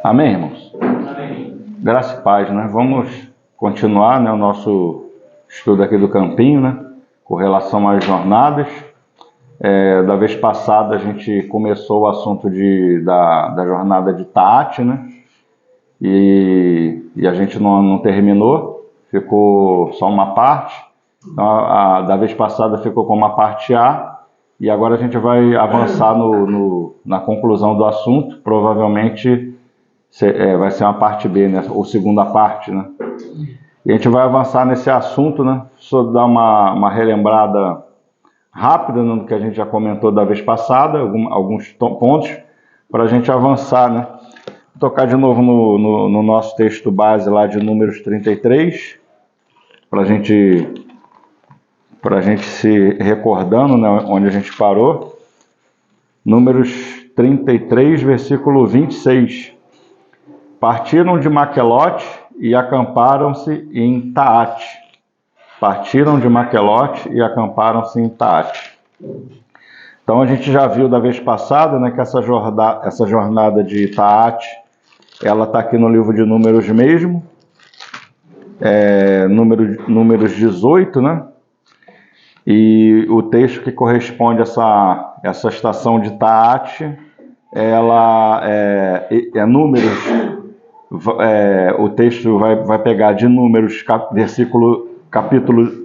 Amém, irmãos? Amém. Graça e paz, né? Vamos continuar, né, o nosso estudo aqui do campinho, né? Com relação às jornadas. Da vez passada a gente começou o assunto da jornada de Taate, né? E a gente não terminou, ficou só uma parte. Então, da vez passada ficou com uma parte A, e agora a gente vai avançar na conclusão do assunto. Provavelmente vai ser uma parte B, né? Ou segunda parte, né? E a gente vai avançar nesse assunto, né? Só dar uma relembrada rápida no que a gente já comentou da vez passada, alguns pontos, para a gente avançar, né? Vou tocar de novo no nosso texto base lá de Números 33, para a gente se recordando, né, onde a gente parou. Números 33, versículo 26. Partiram de Maquelote e acamparam-se em Taate. Partiram de Maquelote e acamparam-se em Taate. Então a gente já viu da vez passada, né, que essa jornada de Taate, ela está aqui no livro de Números mesmo, Números 18, né? E o texto que corresponde a essa estação de Taate, ela é Números. O texto vai pegar de Números,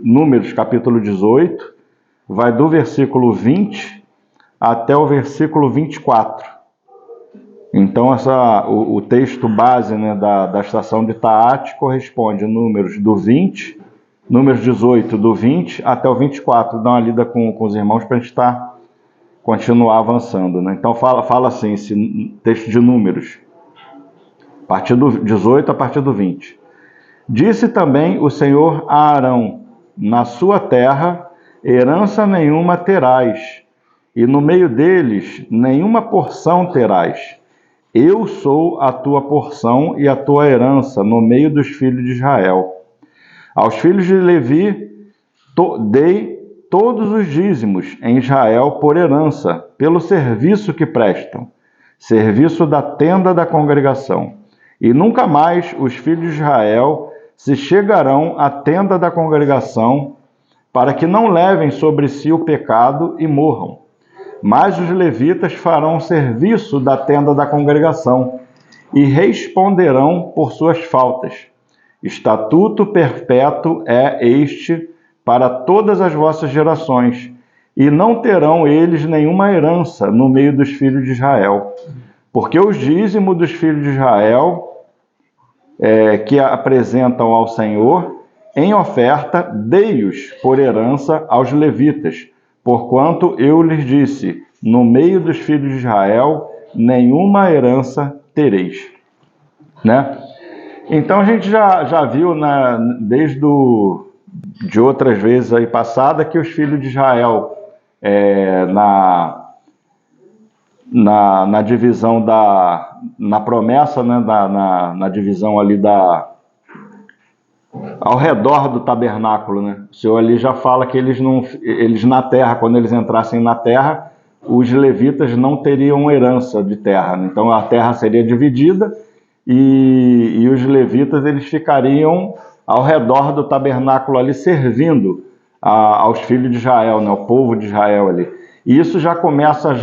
Números, capítulo 18, vai do versículo 20 até o versículo 24. Então, o texto base, né, da estação de Taate corresponde a Números do 20, Números 18, do 20 até o 24. Dá uma lida com os irmãos para a gente continuar avançando, né? Então, fala assim, esse texto de Números, a partir do 18 a partir do 20. Disse também o Senhor a Arão: na sua terra herança nenhuma terás, e no meio deles nenhuma porção terás. Eu sou a tua porção e a tua herança no meio dos filhos de Israel. Aos filhos de Levi dei todos os dízimos em Israel por herança, pelo serviço que prestam, serviço da tenda da congregação. E nunca mais os filhos de Israel se chegarão à tenda da congregação, para que não levem sobre si o pecado e morram. Mas os levitas farão serviço da tenda da congregação e responderão por suas faltas. Estatuto perpétuo é este para todas as vossas gerações, e não terão eles nenhuma herança no meio dos filhos de Israel. Porque os dízimos dos filhos de Israel, que apresentam ao Senhor, em oferta, dei-os por herança aos levitas, porquanto eu lhes disse: no meio dos filhos de Israel, nenhuma herança tereis. Né? Então a gente já viu, né, de outras vezes aí passada, que os filhos de Israel, na divisão na promessa, né, na divisão ali ao redor do tabernáculo, né? O Senhor ali já fala que eles na terra, quando eles entrassem na terra, os levitas não teriam herança de terra, né? Então a terra seria dividida e os levitas eles ficariam ao redor do tabernáculo ali servindo aos filhos de Israel, né? O povo de Israel ali. E isso já começa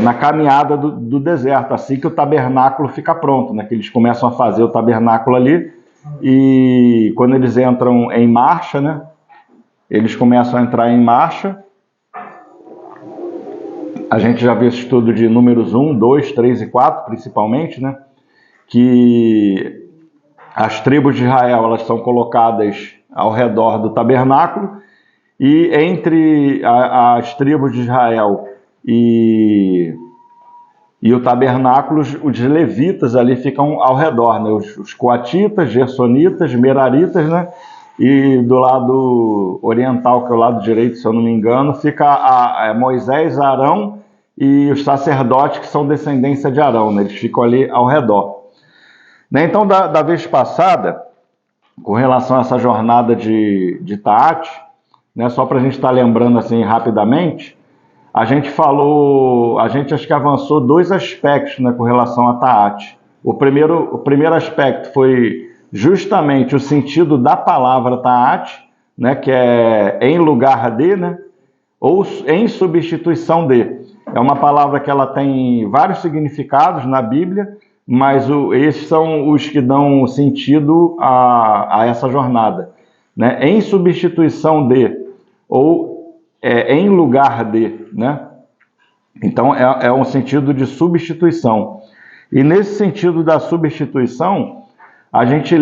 na caminhada do deserto, assim que o tabernáculo fica pronto, né? Que eles começam a fazer o tabernáculo ali, e quando eles entram em marcha, né? Eles começam a entrar em marcha. A gente já viu esse estudo de Números 1, 2, 3 e 4, principalmente, né? Que as tribos de Israel, elas são colocadas ao redor do tabernáculo, e entre as tribos de Israel e o tabernáculo, os levitas ali ficam ao redor, né? Os coatitas, gersonitas, meraritas, né? E do lado oriental, que é o lado direito, se eu não me engano, fica Moisés, Arão e os sacerdotes, que são descendência de Arão, né? Eles ficam ali ao redor. Né? Então, da vez passada, com relação a essa jornada de Taate, né? Só para a gente estar lembrando assim rapidamente, a gente acho que avançou 2 aspectos, né, com relação a Ta'at. O primeiro aspecto foi justamente o sentido da palavra Ta'at, né, que é em lugar de, né, ou em substituição de. É uma palavra que ela tem vários significados na Bíblia, mas esses são os que dão sentido a essa jornada, né? Em substituição de, ou em lugar de, né? Então é um sentido de substituição. E nesse sentido da substituição, a gente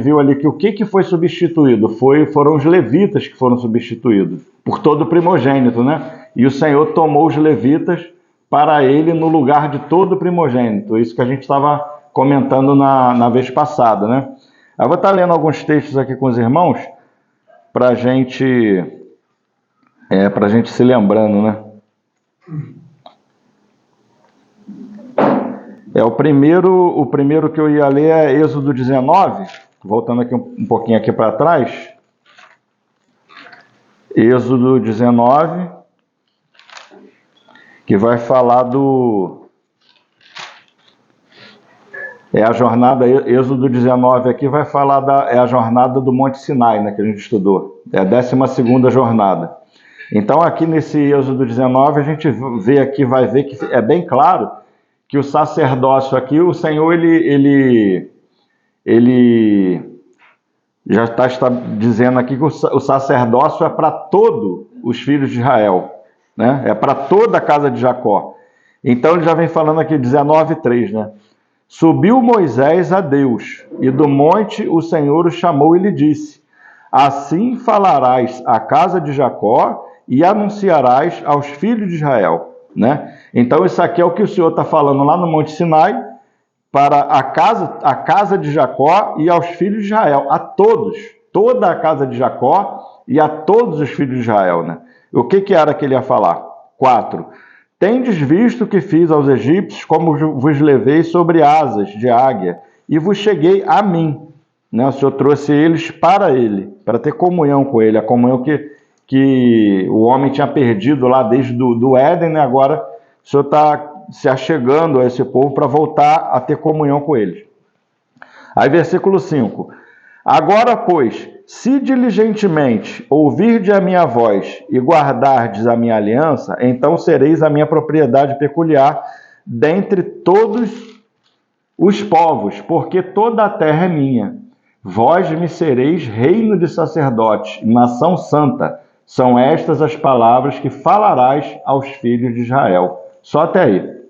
viu ali que o que foi substituído? Foram os levitas que foram substituídos por todo primogênito, né? E o Senhor tomou os levitas para ele no lugar de todo primogênito. Isso que a gente estava comentando na vez passada, né? Eu vou estar lendo alguns textos aqui com os irmãos para a gente se lembrando, né? O primeiro que eu ia ler é Êxodo 19, voltando aqui um pouquinho aqui para trás. Êxodo 19, que vai falar a jornada, Êxodo 19 aqui vai falar a jornada do Monte Sinai, né, que a gente estudou. É a 12ª jornada. Então aqui nesse Êxodo 19 a gente vai ver que é bem claro que o sacerdócio aqui, o Senhor, ele já está dizendo aqui que o sacerdócio é para todos os filhos de Israel, né? É para toda a casa de Jacó. Então ele já vem falando aqui 19:3, né? Subiu Moisés a Deus, e do monte o Senhor o chamou e lhe disse: assim falarás à casa de Jacó e anunciarás aos filhos de Israel, né? Então isso aqui é o que o Senhor está falando lá no Monte Sinai para a casa de Jacó e aos filhos de Israel, a todos, toda a casa de Jacó e a todos os filhos de Israel, né? O que era que ele ia falar? 4. Tendes visto que fiz aos egípcios, como vos levei sobre asas de águia, e vos cheguei a mim, né? O Senhor trouxe eles para ele, para ter comunhão com ele, a comunhão que o homem tinha perdido lá desde do Éden, né? Agora o Senhor está se achegando a esse povo para voltar a ter comunhão com eles. Aí versículo 5. Agora, pois, se diligentemente ouvirdes a minha voz e guardardes a minha aliança, então sereis a minha propriedade peculiar dentre todos os povos, porque toda a terra é minha. Vós me sereis reino de sacerdotes, nação santa. São estas as palavras que falarás aos filhos de Israel. Só até aí.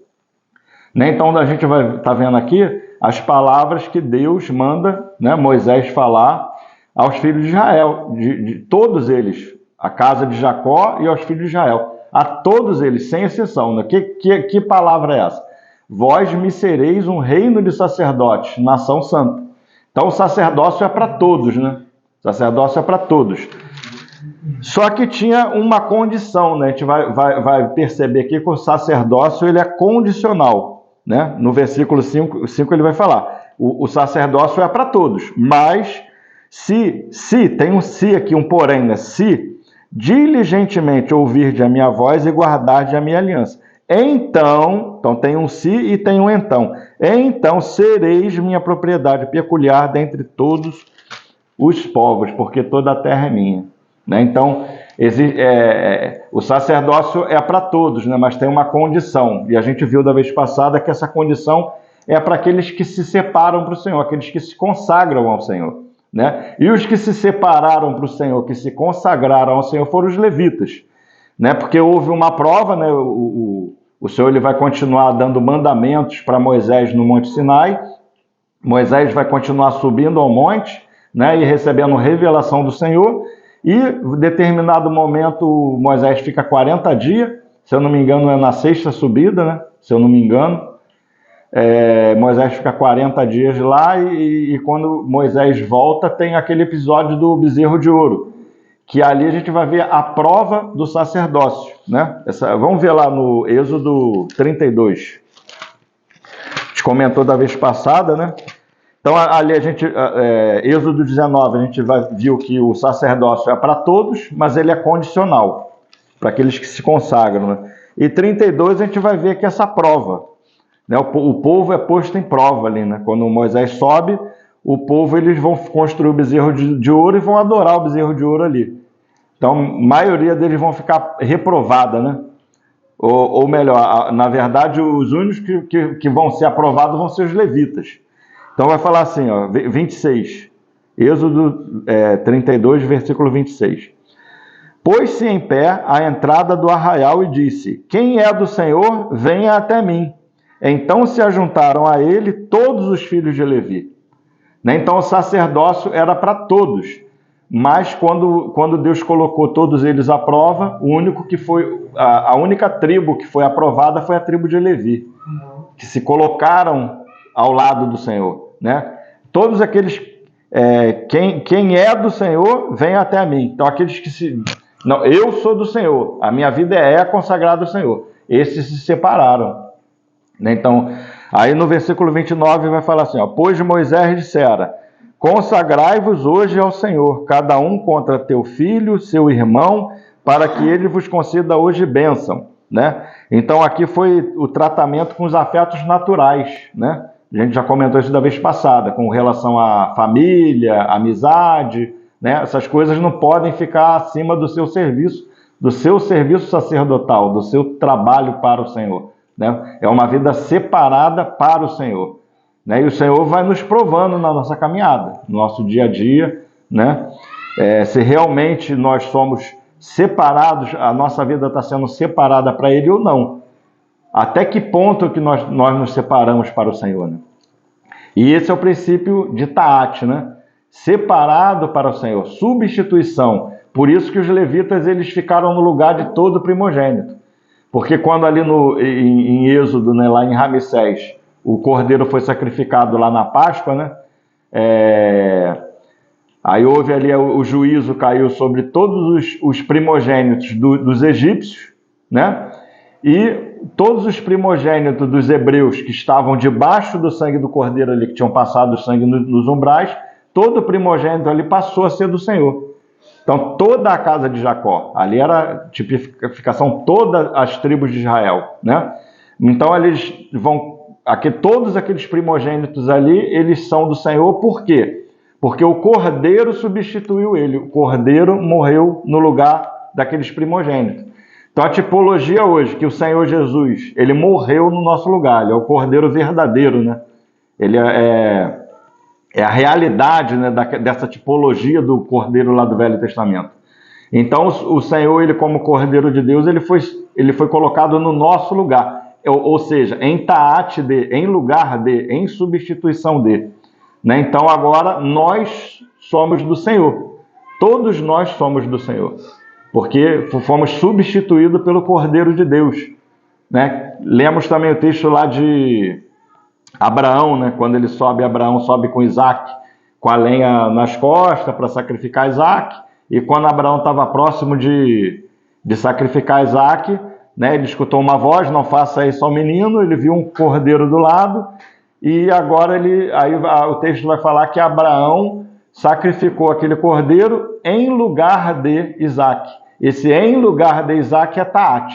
Então a gente vai estar vendo aqui as palavras que Deus manda, né, Moisés falar aos filhos de Israel, de todos eles, a casa de Jacó e aos filhos de Israel, a todos eles, sem exceção, né? Que palavra é essa? Vós me sereis um reino de sacerdotes, nação santa. Então o sacerdócio é para todos, né? O sacerdócio é para todos. Só que tinha uma condição, né? A gente vai perceber aqui que o sacerdócio ele é condicional, né? No versículo 5 ele vai falar, o sacerdócio é para todos, mas se tem um se aqui, um porém, né? Se diligentemente ouvirdes a minha voz e guardardes a minha aliança, então tem um se e tem um então sereis minha propriedade peculiar dentre todos os povos, porque toda a terra é minha, né? Então o sacerdócio é para todos, né? Mas tem uma condição, e a gente viu da vez passada que essa condição é para aqueles que se separam para o Senhor, aqueles que se consagram ao Senhor, né? E os que se separaram para o Senhor, que se consagraram ao Senhor, foram os levitas, né? Porque houve uma prova, né? O Senhor ele vai continuar dando mandamentos para Moisés no Monte Sinai. Moisés vai continuar subindo ao monte, né? E recebendo revelação do Senhor. E em determinado momento Moisés fica 40 dias, se eu não me engano é na 6ª subida, né? Se eu não me engano. Moisés fica 40 dias lá e quando Moisés volta tem aquele episódio do bezerro de ouro, que ali a gente vai ver a prova do sacerdócio, né? Vamos ver lá no Êxodo 32. A gente comentou da vez passada, né? Então ali Êxodo 19, a gente viu que o sacerdócio é para todos, mas ele é condicional. para aqueles que se consagram, né? E 32 a gente vai ver que essa prova, né? O povo é posto em prova ali, né? Quando Moisés sobe, o povo, eles vão construir o bezerro de ouro e vão adorar o bezerro de ouro ali. Então, a maioria deles vão ficar reprovada, né? Ou melhor, na verdade, os únicos que vão ser aprovados vão ser os levitas. Então vai falar assim, ó, 26, Êxodo 32, versículo 26. Pôs-se em pé à entrada do arraial e disse: quem é do Senhor, venha até mim. Então se ajuntaram a ele todos os filhos de Levi. Então o sacerdócio era para todos, mas quando Deus colocou todos eles à prova, o único que foi, a única tribo que foi aprovada foi a tribo de Levi, que se colocaram ao lado do Senhor, né? Todos aqueles, quem é do Senhor, vem até mim. Então aqueles que não, eu sou do Senhor, a minha vida é consagrada ao Senhor. Esses se separaram, né? Então, aí no versículo 29 vai falar assim, ó, pois Moisés dissera: consagrai-vos hoje ao Senhor, cada um contra teu filho, seu irmão, para que ele vos conceda hoje bênção, né? Então aqui foi o tratamento com os afetos naturais, né? A gente já comentou isso da vez passada, com relação à família, amizade, né? Essas coisas não podem ficar acima do seu serviço sacerdotal, do seu trabalho para o Senhor, né? É uma vida separada para o Senhor, né? E o Senhor vai nos provando na nossa caminhada, no nosso dia a dia, né? Se realmente nós somos separados, a nossa vida está sendo separada para Ele ou não. Até que ponto que nós nos separamos para o Senhor, né? E esse é o princípio de Taat, né? Separado para o Senhor, substituição. Por isso que os levitas, eles ficaram no lugar de todo primogênito. Porque quando ali em Êxodo, né, lá em Ramsés, o cordeiro foi sacrificado lá na Páscoa, né? Aí houve ali, o juízo caiu sobre todos os primogênitos dos egípcios, né? E todos os primogênitos dos hebreus que estavam debaixo do sangue do cordeiro ali, que tinham passado o sangue nos umbrais, todo primogênito ali passou a ser do Senhor. Então toda a casa de Jacó, ali era tipificação, todas as tribos de Israel, né? Então eles todos aqueles primogênitos ali, eles são do Senhor. Por quê? Porque o cordeiro substituiu ele, o cordeiro morreu no lugar daqueles primogênitos. Então a tipologia hoje, que o Senhor Jesus, ele morreu no nosso lugar, ele é o cordeiro verdadeiro, né? Ele é a realidade, né, dessa tipologia do cordeiro lá do Velho Testamento. Então o Senhor, ele como cordeiro de Deus, ele foi colocado no nosso lugar, ou seja, em taat de, em lugar de, em substituição de, né? Então agora nós somos do Senhor, todos nós somos do Senhor, porque fomos substituídos pelo Cordeiro de Deus, né? Lemos também o texto lá de Abraão, né? Quando Abraão sobe com Isaac, com a lenha nas costas para sacrificar Isaac, e quando Abraão estava próximo de sacrificar Isaac, né? Ele escutou uma voz: não faça isso ao menino. Ele viu um cordeiro do lado, e agora o texto vai falar que Abraão sacrificou aquele cordeiro em lugar de Isaac. Esse em lugar de Isaac é Taat,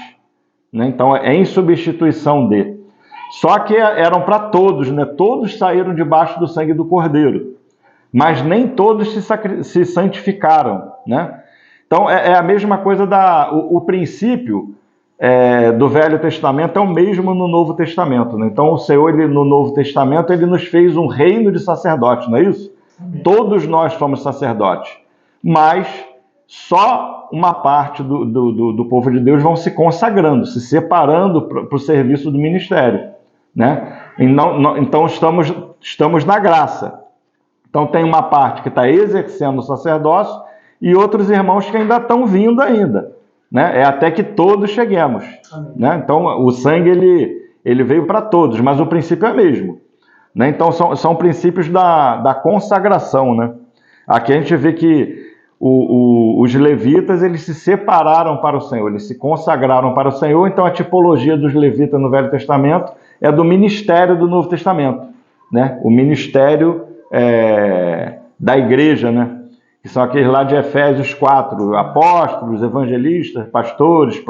né? Então é em substituição de. Só que eram para todos, né? Todos saíram debaixo do sangue do cordeiro, mas nem todos se santificaram, né? Então é a mesma coisa, o princípio do Velho Testamento é o mesmo no Novo Testamento, né? Então o Senhor, no Novo Testamento, ele nos fez um reino de sacerdotes, não é isso? Amém. Todos nós somos sacerdotes, mas só uma parte do povo de Deus vão se consagrando, se separando para o serviço do ministério, né? Então estamos na graça. Então tem uma parte que está exercendo o sacerdócio e outros irmãos que ainda estão vindo ainda, né? Até que todos cheguemos, né? Então o sangue ele veio para todos, mas o princípio é o mesmo, né? Então são princípios da consagração, né? Aqui a gente vê que os levitas, eles se separaram para o Senhor, eles se consagraram para o Senhor. Então a tipologia dos levitas no Velho Testamento é do ministério do Novo Testamento, né? O ministério da igreja, né? que são aqueles lá de Efésios 4, apóstolos, evangelistas, pastores,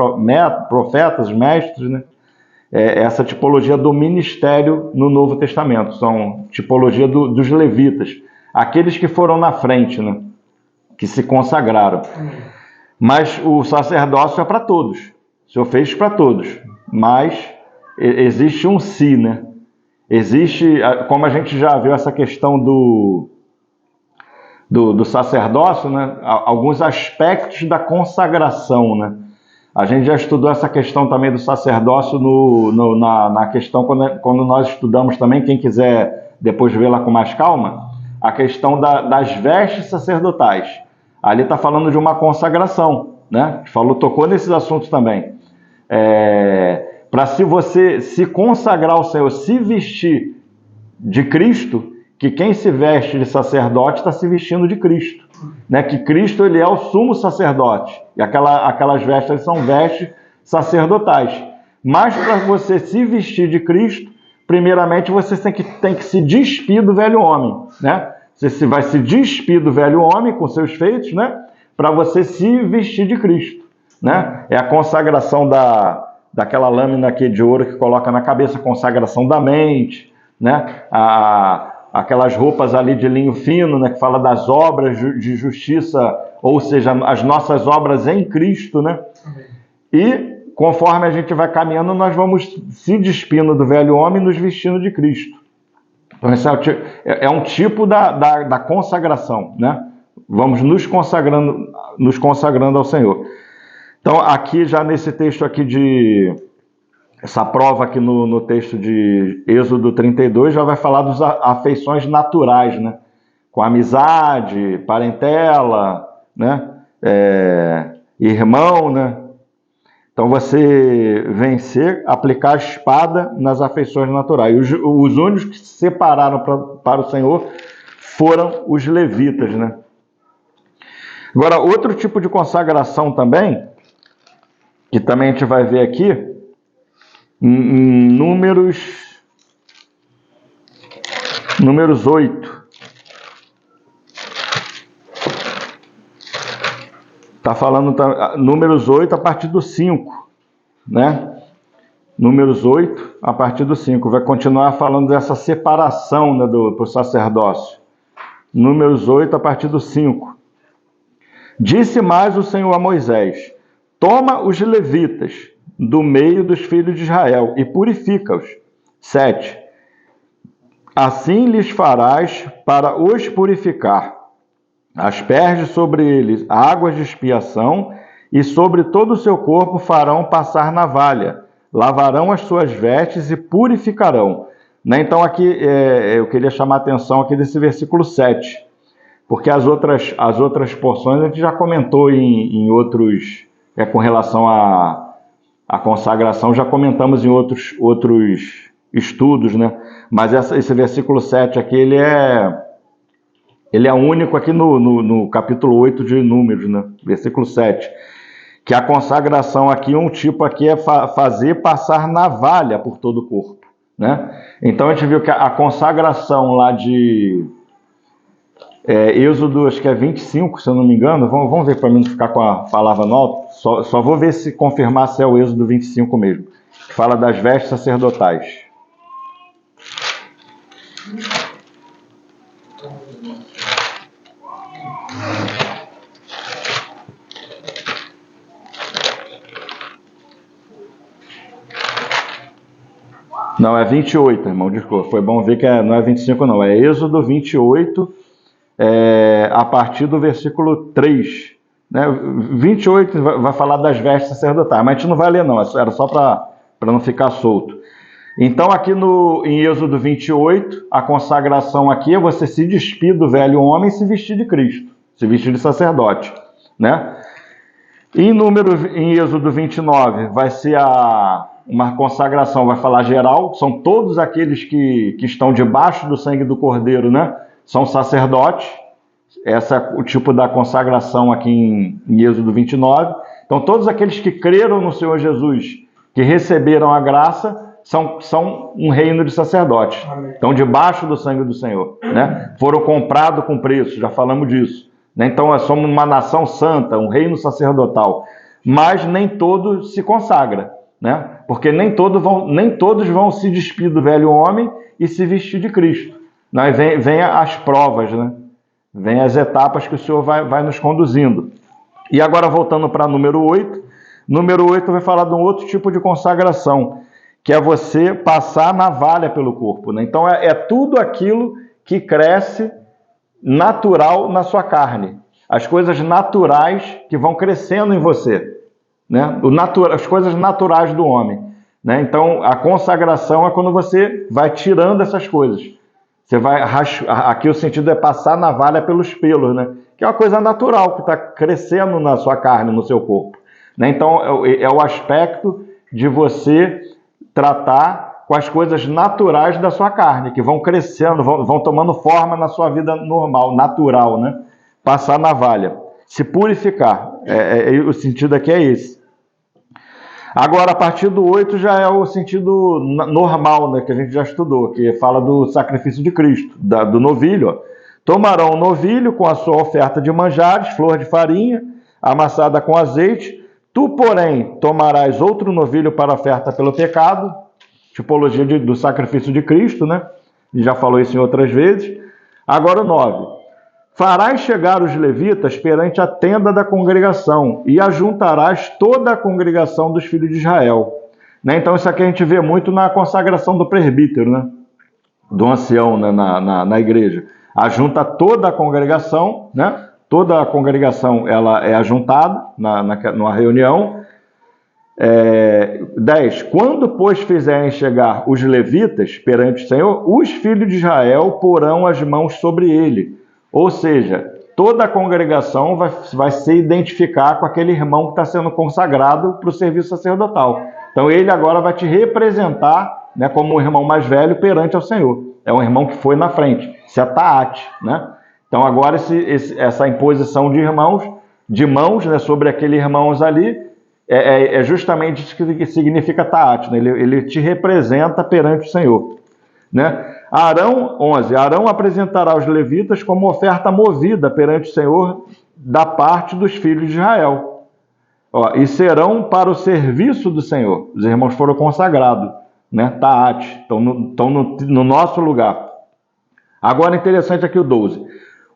profetas, mestres, né? Essa tipologia do ministério no Novo Testamento, são tipologia dos levitas, aqueles que foram na frente, né? Que se consagraram. Mas o sacerdócio é para todos, o Senhor fez para todos, mas existe um si, né? Existe, como a gente já viu essa questão do sacerdócio, né? Alguns aspectos da consagração, né? A gente já estudou essa questão também do sacerdócio na questão, quando nós estudamos também, quem quiser depois vê-la com mais calma, a questão das vestes sacerdotais. Ali está falando de uma consagração, né? Tocou nesses assuntos também. Para se você se consagrar ao Senhor, se vestir de Cristo, que quem se veste de sacerdote está se vestindo de Cristo, né? Que Cristo, ele é o sumo sacerdote, e aquelas vestes são vestes sacerdotais. Mas para você se vestir de Cristo, primeiramente você tem que se despir do velho homem, né? Você vai se despir do velho homem com seus feitos, né? Para você se vestir de Cristo, né? É a consagração daquela lâmina aqui de ouro que coloca na cabeça, a consagração da mente, né? Aquelas roupas ali de linho fino, né? Que fala das obras de justiça, ou seja, as nossas obras em Cristo, né? E conforme a gente vai caminhando, nós vamos se despindo do velho homem e nos vestindo de Cristo. Então, esse é um tipo da consagração, né? Vamos nos consagrando ao Senhor. Então, aqui já nesse texto aqui essa prova aqui no texto de Êxodo 32 já vai falar das afeições naturais, né? Com amizade, parentela, né? Irmão, né? Então, você vencer, aplicar a espada nas afeições naturais. Os únicos que se separaram para o Senhor foram os levitas, né? Agora, outro tipo de consagração também, que também a gente vai ver aqui, em Números 8. Está falando Números 8 a partir do 5, né? Números 8 a partir do 5. Vai continuar falando dessa separação, né, para o sacerdócio. Números 8 a partir do 5. Disse mais o Senhor a Moisés: toma os levitas do meio dos filhos de Israel e purifica-os. 7. Assim lhes farás para os purificar. Asperge sobre eles águas de expiação, e sobre todo o seu corpo farão passar navalha, lavarão as suas vestes e purificarão. Né? Então aqui eu queria chamar a atenção aqui desse versículo 7, porque as outras porções a gente já comentou em outros, com relação à consagração, já comentamos em outros estudos, né? Mas esse versículo 7 aqui, ele é único aqui no capítulo 8 de Números, né? Versículo 7. Que a consagração aqui, um tipo aqui é fazer passar navalha por todo o corpo, né? Então a gente viu que a consagração lá de Êxodo, acho que é 25, se eu não me engano, vamos ver para mim não ficar com a palavra no alto, só vou ver se confirmar se é o Êxodo 25 mesmo, que fala das vestes sacerdotais. Não, é 28, irmão, desculpa. Foi bom ver que não é 25, não. É Êxodo 28, a partir do versículo 3. Né? 28 vai falar das vestes sacerdotais, mas a gente não vai ler, não. Era só para não ficar solto. Então, aqui em Êxodo 28, a consagração aqui é você se despir do velho homem e se vestir de Cristo, se vestir de sacerdote, né? Em Êxodo 29, vai ser uma consagração, vai falar geral, são todos aqueles que estão debaixo do sangue do Cordeiro, né? São sacerdotes. Esse é o tipo da consagração aqui em Êxodo 29. Então, todos aqueles que creram no Senhor Jesus, que receberam a graça, são um reino de sacerdotes. Estão debaixo do sangue do Senhor, né? Foram comprados com preço, já falamos disso, né? Então, nós somos uma nação santa, um reino sacerdotal, mas nem todo se consagra, né? Porque nem todos vão se despir do velho homem e se vestir de Cristo. Vem as provas, né? Vem as etapas que o Senhor vai nos conduzindo. E agora, voltando para número 8, número 8 vai falar de um outro tipo de consagração, que é você passar a navalha pelo corpo, né? Então, é tudo aquilo que cresce natural na sua carne. As coisas naturais que vão crescendo em você, né? As coisas naturais do homem, né? Então, a consagração é quando você vai tirando essas coisas. Você vai aqui o sentido é passar a navalha pelos pelos, né? Que é uma coisa natural que está crescendo na sua carne, no seu corpo, né? Então, é o aspecto de você tratar com as coisas naturais da sua carne, que vão crescendo, vão tomando forma na sua vida normal, natural, né? Passar a navalha, se purificar. O sentido aqui é esse. Agora, a partir do 8 já é o sentido normal, né, que a gente já estudou, que fala do sacrifício de Cristo, do novilho. Ó. Tomarão o novilho com a sua oferta de manjares, flor de farinha, amassada com azeite. Tu, porém, tomarás outro novilho para oferta pelo pecado, tipologia do sacrifício de Cristo, né? A gente já falou isso em outras vezes. Agora o 9. Farás chegar os levitas perante a tenda da congregação e ajuntarás toda a congregação dos filhos de Israel. Né? Então isso aqui a gente vê muito na consagração do presbítero, né? Do ancião, né? na igreja. Ajunta toda a congregação, né? Toda a congregação ela é ajuntada numa reunião. 10. Quando, pois, fizerem chegar os levitas perante o Senhor, os filhos de Israel porão as mãos sobre ele. Ou seja, toda a congregação vai se identificar com aquele irmão que está sendo consagrado para o serviço sacerdotal. Então ele agora vai te representar, né, como o irmão mais velho perante ao Senhor. É um irmão que foi na frente. Isso é taate, né? Então agora essa imposição de mãos, né, sobre aqueles irmãos ali, é justamente isso que significa taate, né? Ele te representa perante o Senhor, né? Arão, 11. Arão apresentará os levitas como oferta movida perante o Senhor da parte dos filhos de Israel. E serão para o serviço do Senhor. Os irmãos foram consagrados, né? Taate, estão no nosso lugar. Agora, interessante aqui o 12.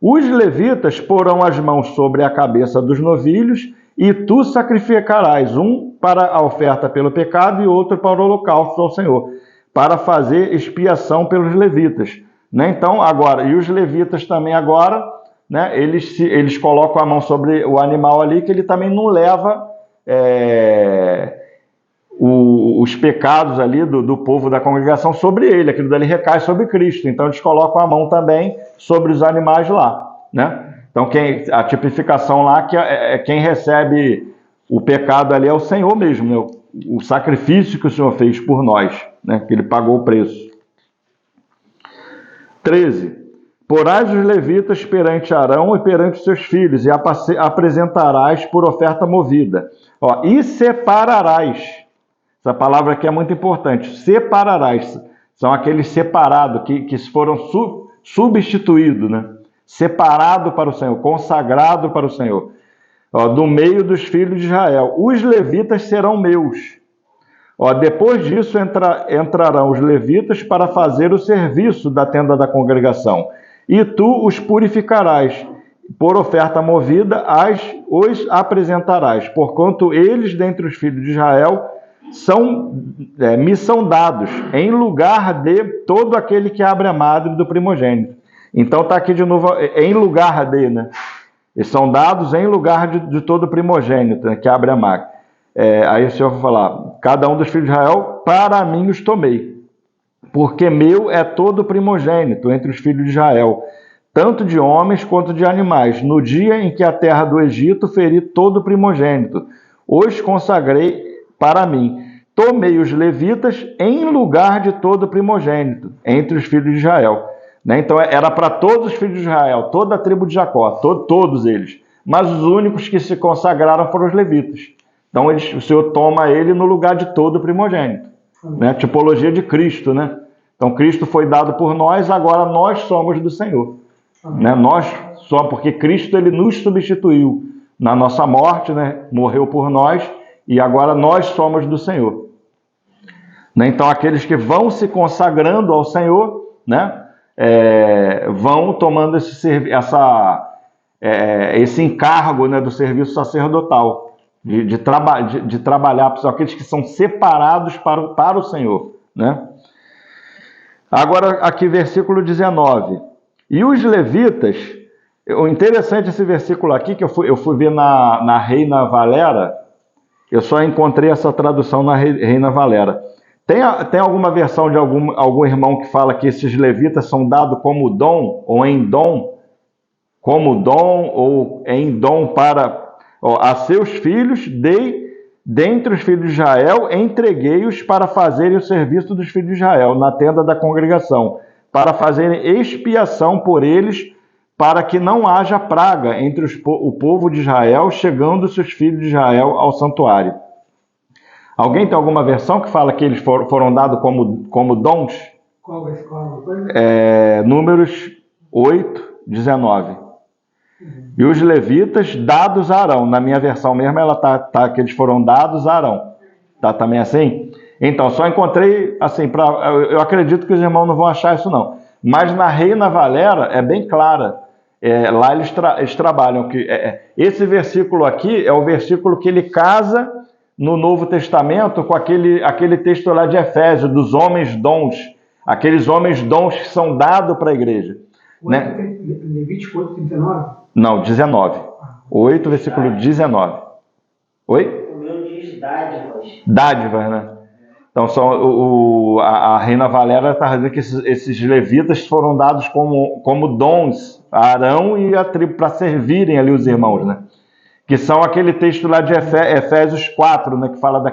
Os levitas porão as mãos sobre a cabeça dos novilhos e tu sacrificarás um para a oferta pelo pecado e outro para o holocausto ao Senhor, para fazer expiação pelos levitas. Né? Então, agora, e os levitas também agora, né, eles colocam a mão sobre o animal ali, que ele também não leva os pecados ali do povo da congregação sobre ele, aquilo dali recai sobre Cristo. Então, eles colocam a mão também sobre os animais lá. Né? Então, a tipificação lá, que quem recebe o pecado ali é o Senhor mesmo, né? O sacrifício que o Senhor fez por nós, né? Que ele pagou o preço. 13. Porás os levitas perante Arão e perante os seus filhos, e apresentarás por oferta movida. E separarás. Essa palavra aqui é muito importante. Separarás. São aqueles separados, que foram substituídos, né? Separado para o Senhor, consagrado para o Senhor. Do meio dos filhos de Israel. Os levitas serão meus. Depois disso entrarão os levitas para fazer o serviço da tenda da congregação. E tu os purificarás. Por oferta movida, os apresentarás. Porquanto eles, dentre os filhos de Israel, me são dados em lugar de todo aquele que abre a madre do primogênito. Então está aqui de novo, em lugar de, né? Eles são dados em lugar de todo primogênito, né, que abre a madre. Aí o Senhor vai falar, cada um dos filhos de Israel, para mim os tomei, porque meu é todo primogênito entre os filhos de Israel, tanto de homens quanto de animais. No dia em que a terra do Egito feri todo primogênito, os consagrei para mim. Tomei os levitas em lugar de todo primogênito entre os filhos de Israel. Né? Então era para todos os filhos de Israel, toda a tribo de Jacó, todos eles. Mas os únicos que se consagraram foram os levitas. Então o Senhor toma ele no lugar de todo primogênito. Né? Tipologia de Cristo, né? Então Cristo foi dado por nós, agora nós somos do Senhor. né? Nós só porque Cristo ele nos substituiu na nossa morte, né? Morreu por nós e agora nós somos do Senhor. Né? Então aqueles que vão se consagrando ao Senhor, né? Vão tomando esse encargo, né? Do serviço sacerdotal, de trabalhar, são aqueles que são separados para o Senhor. Né? Agora aqui versículo 19. E os levitas, o interessante esse versículo aqui, que eu fui ver na Reina Valera, eu só encontrei essa tradução na Reina Valera. Tem alguma versão de algum irmão que fala que esses levitas são dados como dom, ou em dom, como dom, ou em dom para a seus filhos, dentre os filhos de Israel, entreguei-os para fazerem o serviço dos filhos de Israel, na tenda da congregação, para fazerem expiação por eles, para que não haja praga entre o povo de Israel, chegando seus filhos de Israel ao santuário. Alguém tem alguma versão que fala que eles foram dados como dons? Qual versículo? Números 8, 19. E os levitas dados a Arão. Na minha versão mesmo, ela tá que eles foram dados a Arão. Tá também assim? Então, só encontrei, assim, eu acredito que os irmãos não vão achar isso não. Mas na Reina Valera é bem clara. Lá eles trabalham que esse versículo aqui é o versículo que ele casa no Novo Testamento com aquele texto lá de Efésios, dos homens dons. Aqueles homens dons que são dados para a igreja. Né? Levítico 8, 39? Não, 19. 8, versículo 19. Oi? O meu diz dádivas. Dádivas, né? Então, a Reina Valera está dizendo que esses levitas foram dados como dons a Arão e a tribo para servirem ali os irmãos, né? Que são aquele texto lá de Efésios 4, né? Que fala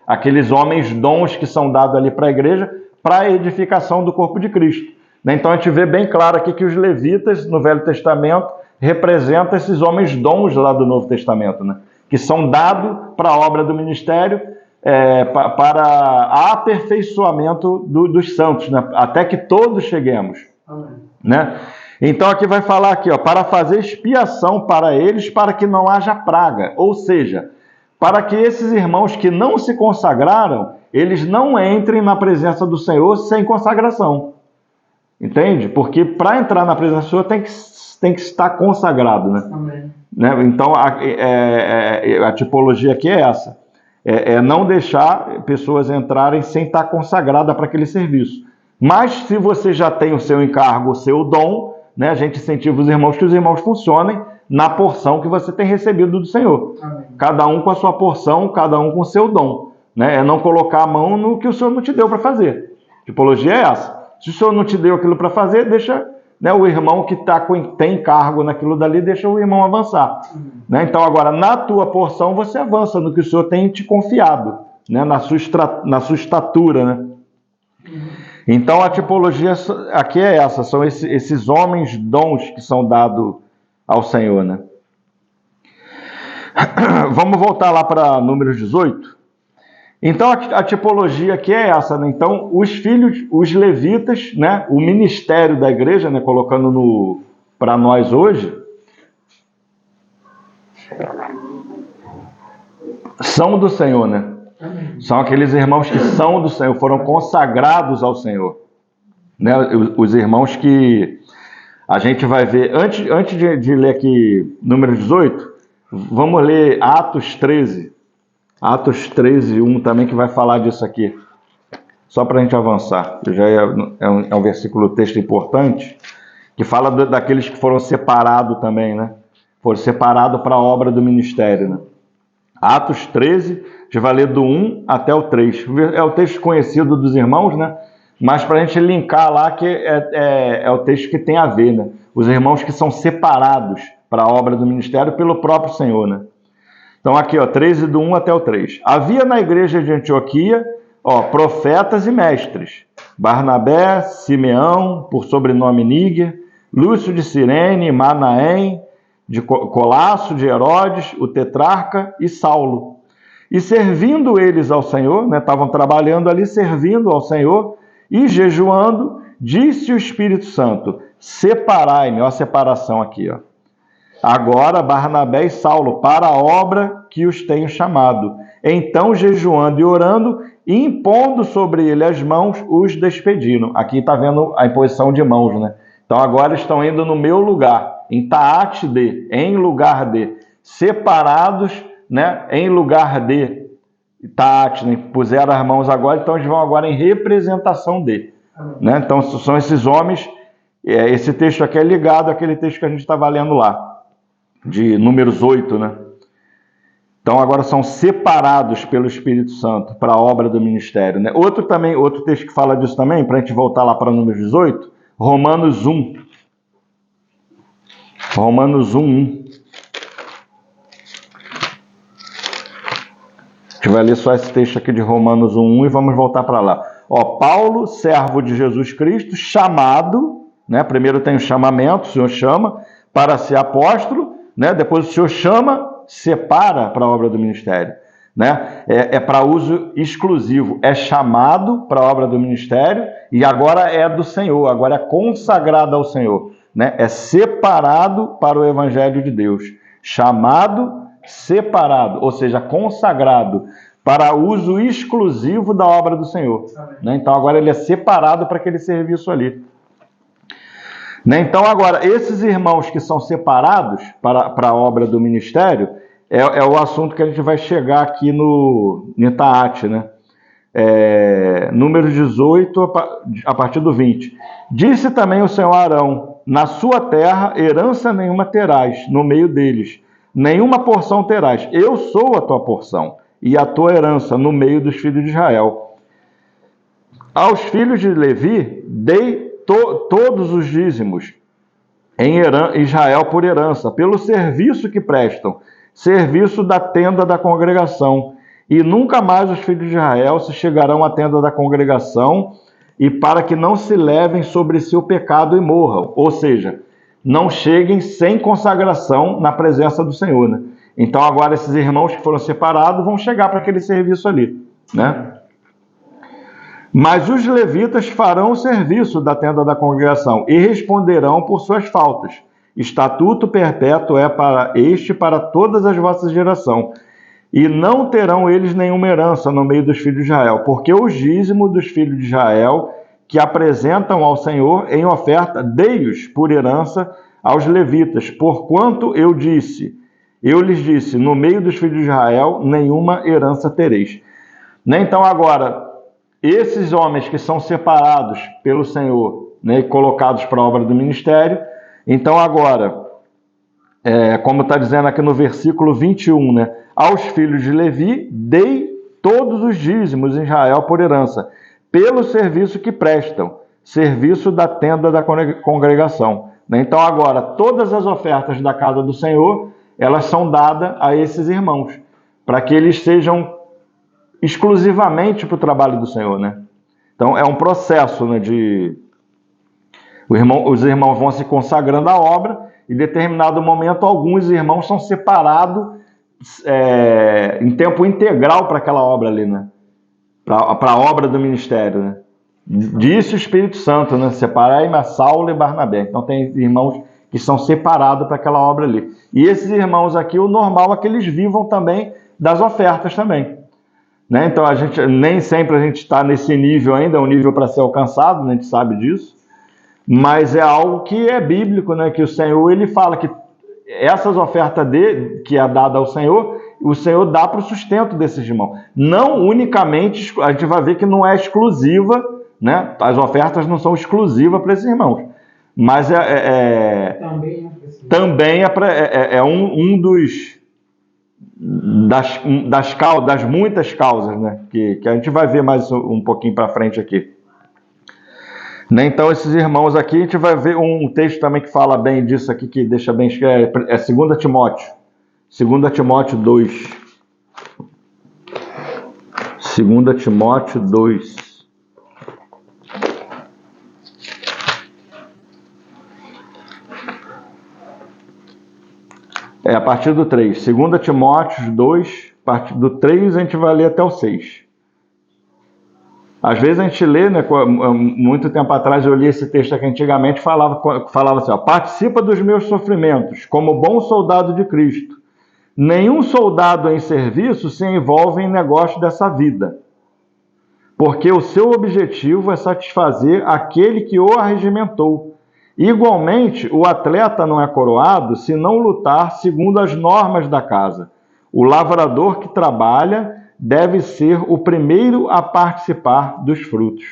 aqueles homens dons que são dados ali para a igreja para a edificação do corpo de Cristo. Então, a gente vê bem claro aqui que os levitas, no Velho Testamento, representam esses homens dons lá do Novo Testamento, né? Que são dados para a obra do ministério, para aperfeiçoamento dos santos, né? Até que todos cheguemos. Amém. Né? Então aqui vai falar aqui, para fazer expiação para eles, para que não haja praga. Ou seja, para que esses irmãos que não se consagraram, eles não entrem na presença do Senhor sem consagração. Entende? Porque para entrar na presença do Senhor tem que estar consagrado. Né? Amém. Né? Então a tipologia aqui é essa. Não deixar pessoas entrarem sem estar consagrada para aquele serviço. Mas se você já tem o seu encargo, o seu dom, né, a gente incentiva os irmãos que os irmãos funcionem na porção que você tem recebido do Senhor. Amém. Cada um com a sua porção, cada um com o seu dom. Né? Não colocar a mão no que o Senhor não te deu para fazer. A tipologia é essa. Se o Senhor não te deu aquilo para fazer, deixa, né, o irmão que tem encargo naquilo dali, deixa o irmão avançar. Né? Então agora, na tua porção, você avança no que o Senhor tem te confiado, né? na sua estatura, né? Então a tipologia aqui é essa, são esses homens dons que são dados ao Senhor, né? Vamos voltar lá para Números 18. Então a tipologia aqui é essa, né? Então os filhos, os levitas, né? O ministério da igreja, né? Colocando para nós hoje, são do Senhor, né? São aqueles irmãos que são do Senhor, foram consagrados ao Senhor. Né? Os irmãos que a gente vai ver, antes de ler aqui Números 18, vamos ler Atos 13. Atos 13, 1 também, que vai falar disso aqui. Só para a gente avançar. Já é um versículo, texto importante, que fala daqueles que foram separados também, né? Foram separados para a obra do ministério, né? Atos 13, a gente vai ler do 1 até o 3. É o texto conhecido dos irmãos, né? Mas para a gente linkar lá, que é o texto que tem a ver, né? Os irmãos que são separados para a obra do ministério pelo próprio Senhor, né? Então aqui, 13 do 1 até o 3. Havia na igreja de Antioquia, profetas e mestres. Barnabé, Simeão, por sobrenome Níger, Lúcio de Cirene, Manaém, de Colasso, de Herodes, o tetrarca e Saulo. E servindo eles ao Senhor, né, estavam trabalhando ali, servindo ao Senhor e jejuando, disse o Espírito Santo: separai-me, ó a separação aqui, ó. Agora Barnabé e Saulo, para a obra que os tenho chamado. Então, jejuando e orando, e impondo sobre ele as mãos, os despediram. Aqui está vendo a imposição de mãos, né? Então, agora estão indo no meu lugar, em taate de, em lugar de, separados, né? Em lugar de taate, né? Puseram as mãos agora, então eles vão agora em representação de. Né? Então, são esses homens, esse texto aqui é ligado àquele texto que a gente estava lendo lá, de Números 8, né? Então agora são separados pelo Espírito Santo para a obra do ministério, né? Outro texto que fala disso também, para a gente voltar lá para Números 18, Romanos 1. Romanos 1. A gente vai ler só esse texto aqui de Romanos 1 e vamos voltar para lá. Ó, Paulo, servo de Jesus Cristo, chamado, né? Primeiro tem o chamamento, o Senhor chama para ser apóstolo, né? Depois o Senhor chama, separa para a obra do ministério, né? É para uso exclusivo, é chamado para a obra do ministério e agora é do Senhor, agora é consagrado ao Senhor, né? É separado para o evangelho de Deus, chamado, separado, ou seja, consagrado para uso exclusivo da obra do Senhor, né? Então agora ele é separado para aquele serviço ali. Então, agora, esses irmãos que são separados para a obra do ministério, é o assunto que a gente vai chegar aqui no Taate, né? Número 18, a partir do 20. Disse também o Senhor a Arão, na sua terra herança nenhuma terás, no meio deles, nenhuma porção terás. Eu sou a tua porção e a tua herança no meio dos filhos de Israel. Aos filhos de Levi dei todos os dízimos em Israel por herança, pelo serviço que prestam, serviço da tenda da congregação. E nunca mais os filhos de Israel se chegarão à tenda da congregação, e para que não se levem sobre si o pecado e morram. Ou seja, não cheguem sem consagração na presença do Senhor, né? Então agora esses irmãos que foram separados vão chegar para aquele serviço ali, né? Mas os levitas farão o serviço da tenda da congregação e responderão por suas faltas. Estatuto perpétuo é para todas as vossas gerações. E não terão eles nenhuma herança no meio dos filhos de Israel, porque o dízimo dos filhos de Israel, que apresentam ao Senhor em oferta, dei-os por herança aos levitas, porquanto eu lhes disse, no meio dos filhos de Israel, nenhuma herança tereis. Então agora, esses homens que são separados pelo Senhor, né, e colocados para a obra do ministério, então agora, como está dizendo aqui no versículo 21, né, aos filhos de Levi, dei todos os dízimos em Israel por herança, pelo serviço que prestam, serviço da tenda da congregação. Então agora, todas as ofertas da casa do Senhor, elas são dadas a esses irmãos, para que eles sejam exclusivamente para o trabalho do Senhor, né? Então é um processo, né, os irmãos vão se consagrando à obra e em determinado momento alguns irmãos são separados em tempo integral para aquela obra ali, né? Para a obra do ministério, né? Disse o Espírito Santo, né? Separai-me a Saulo e Barnabé. Então tem irmãos que são separados para aquela obra ali. E esses irmãos aqui, o normal é que eles vivam também das ofertas também. Né? Então, nem sempre a gente está nesse nível ainda, é um nível para ser alcançado, né? A gente sabe disso, mas é algo que é bíblico, né? Que o Senhor ele fala que essas ofertas que é dada ao Senhor, o Senhor dá para o sustento desses irmãos. Não unicamente, a gente vai ver que não é exclusiva, né? As ofertas não são exclusivas para esses irmãos, mas também é um das muitas causas, né? Que a gente vai ver mais um pouquinho para frente aqui. Né? Então, esses irmãos aqui, a gente vai ver um texto também que fala bem disso aqui, que deixa bem escrito, é 2 Timóteo. 2 Timóteo 2. 2 Timóteo 2. A partir do 3. 2 Timóteo 2, a partir do 3 a gente vai ler até o 6. Às vezes a gente lê, né, muito tempo atrás eu li esse texto aqui antigamente, falava assim, ó, participa dos meus sofrimentos, como bom soldado de Cristo. Nenhum soldado em serviço se envolve em negócio dessa vida, porque o seu objetivo é satisfazer aquele que o arregimentou. Igualmente, o atleta não é coroado se não lutar segundo as normas da casa. O lavrador que trabalha deve ser o primeiro a participar dos frutos.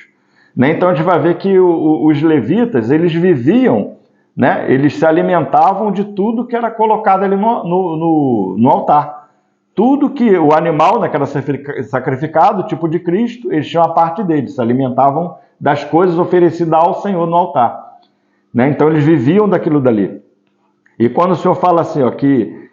Né? Então a gente vai ver que os levitas, eles viviam, né? Eles se alimentavam de tudo que era colocado ali no altar. Tudo que o animal, né, que era sacrificado, tipo de Cristo, eles tinham a parte deles, se alimentavam das coisas oferecidas ao Senhor no altar. Né? Então eles viviam daquilo dali. E quando o Senhor fala assim, ó, que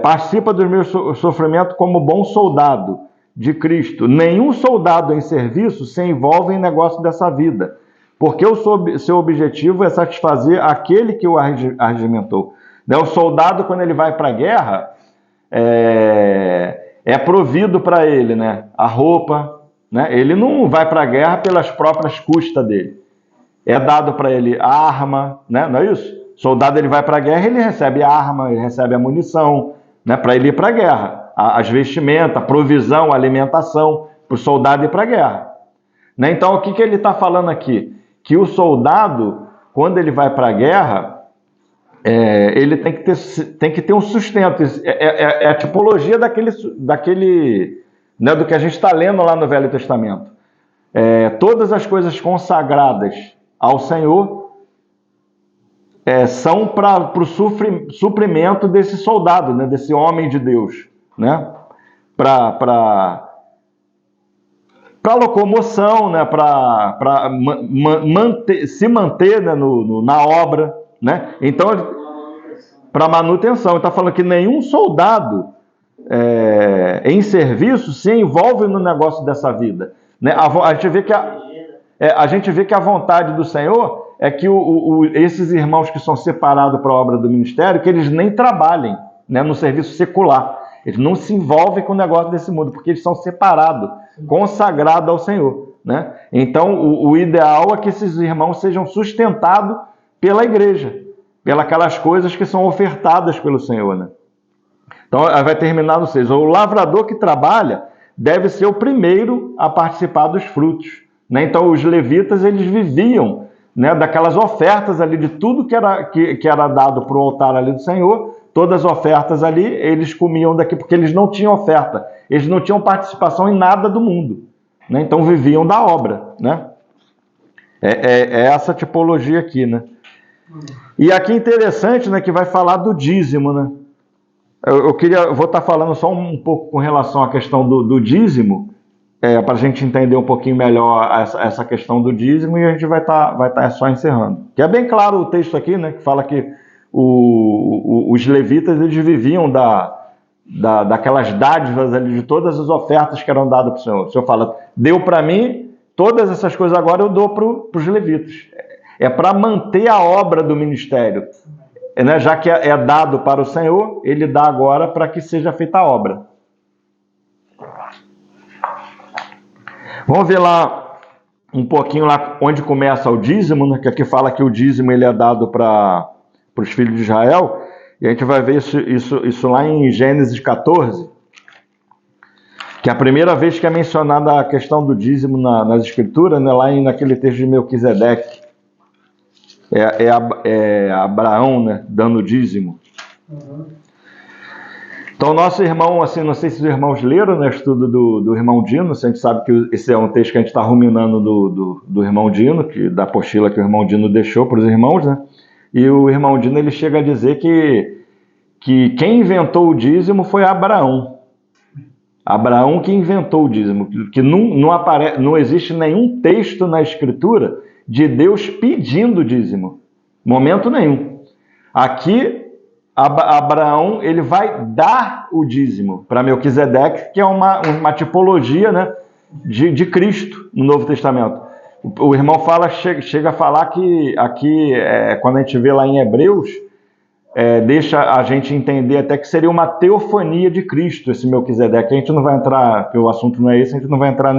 participa dos meus sofrimentos como bom soldado de Cristo, nenhum soldado em serviço se envolve em negócio dessa vida, porque o seu objetivo é satisfazer aquele que o arregimentou. Né? O soldado, quando ele vai para a guerra, é provido para ele, né, a roupa, né? Ele não vai para a guerra pelas próprias custas dele. É dado para ele a arma, né? Não é isso? O soldado, ele vai para a guerra, ele recebe a arma, ele recebe a munição, né, para ele ir para a guerra. As vestimentas, a provisão, a alimentação, para o soldado ir para a guerra. Né? Então, o que ele está falando aqui? Que o soldado, quando ele vai para a guerra, ele tem que ter um sustento. É a tipologia daquele né, do que a gente está lendo lá no Velho Testamento. Todas as coisas consagradas ao Senhor são para o suprimento desse soldado, né, desse homem de Deus, né, para locomoção, né, para se manter, né, na obra, né? Então, para manutenção. Ele está falando que nenhum soldado em serviço se envolve no negócio dessa vida. Né? A gente vê que a vontade do Senhor é que esses irmãos que são separados para a obra do ministério, que eles nem trabalhem, né, no serviço secular. Eles não se envolvem com o negócio desse mundo, porque eles são separados, consagrados ao Senhor. Né? Então, o ideal é que esses irmãos sejam sustentados pela igreja, pelas aquelas coisas que são ofertadas pelo Senhor. Né? Então, vai terminar no 6. O lavrador que trabalha deve ser o primeiro a participar dos frutos. Né? Então, os levitas, eles viviam, né, daquelas ofertas ali, de tudo que era dado para o altar ali do Senhor, todas as ofertas ali, eles comiam daqui, porque eles não tinham oferta, eles não tinham participação em nada do mundo. Né? Então, viviam da obra. Né? É essa tipologia aqui, né? E aqui interessante, né, que vai falar do dízimo, né? Eu vou estar falando só um pouco com relação à questão do dízimo, para a gente entender um pouquinho melhor essa questão do dízimo, e a gente vai estar só encerrando. Que é bem claro o texto aqui, né, que fala que os levitas, eles viviam daquelas dádivas ali, de todas as ofertas que eram dadas para o Senhor. O Senhor fala, deu para mim, todas essas coisas agora eu dou para os levitas. É para manter a obra do ministério. Né? Já que é dado para o Senhor, ele dá agora para que seja feita a obra. Vamos ver lá um pouquinho lá onde começa o dízimo, né? Que aqui fala que o dízimo ele é dado para os filhos de Israel, e a gente vai ver isso lá em Gênesis 14, que é a primeira vez que é mencionada a questão do dízimo nas Escrituras, né? Lá naquele texto de Melquisedeque. Abraão, né, dando dízimo. Então, nosso irmão, assim, não sei se os irmãos leram, né, o estudo do irmão Dino, a gente sabe que esse é um texto que a gente está ruminando do irmão Dino, da apostila que o irmão Dino deixou para os irmãos, né? E o irmão Dino, ele chega a dizer que quem inventou o dízimo foi Abraão. Abraão que inventou o dízimo, que não existe nenhum texto na Escritura de Deus pedindo dízimo, momento nenhum. Aqui, Abraão, ele vai dar o dízimo para Melquisedeque, que é uma tipologia, né, de Cristo no Novo Testamento. O irmão chega a falar que aqui, quando a gente vê lá em Hebreus, deixa a gente entender até que seria uma teofania de Cristo, esse Melquisedeque. A gente não vai entrar, porque o assunto não é esse, a gente não vai entrar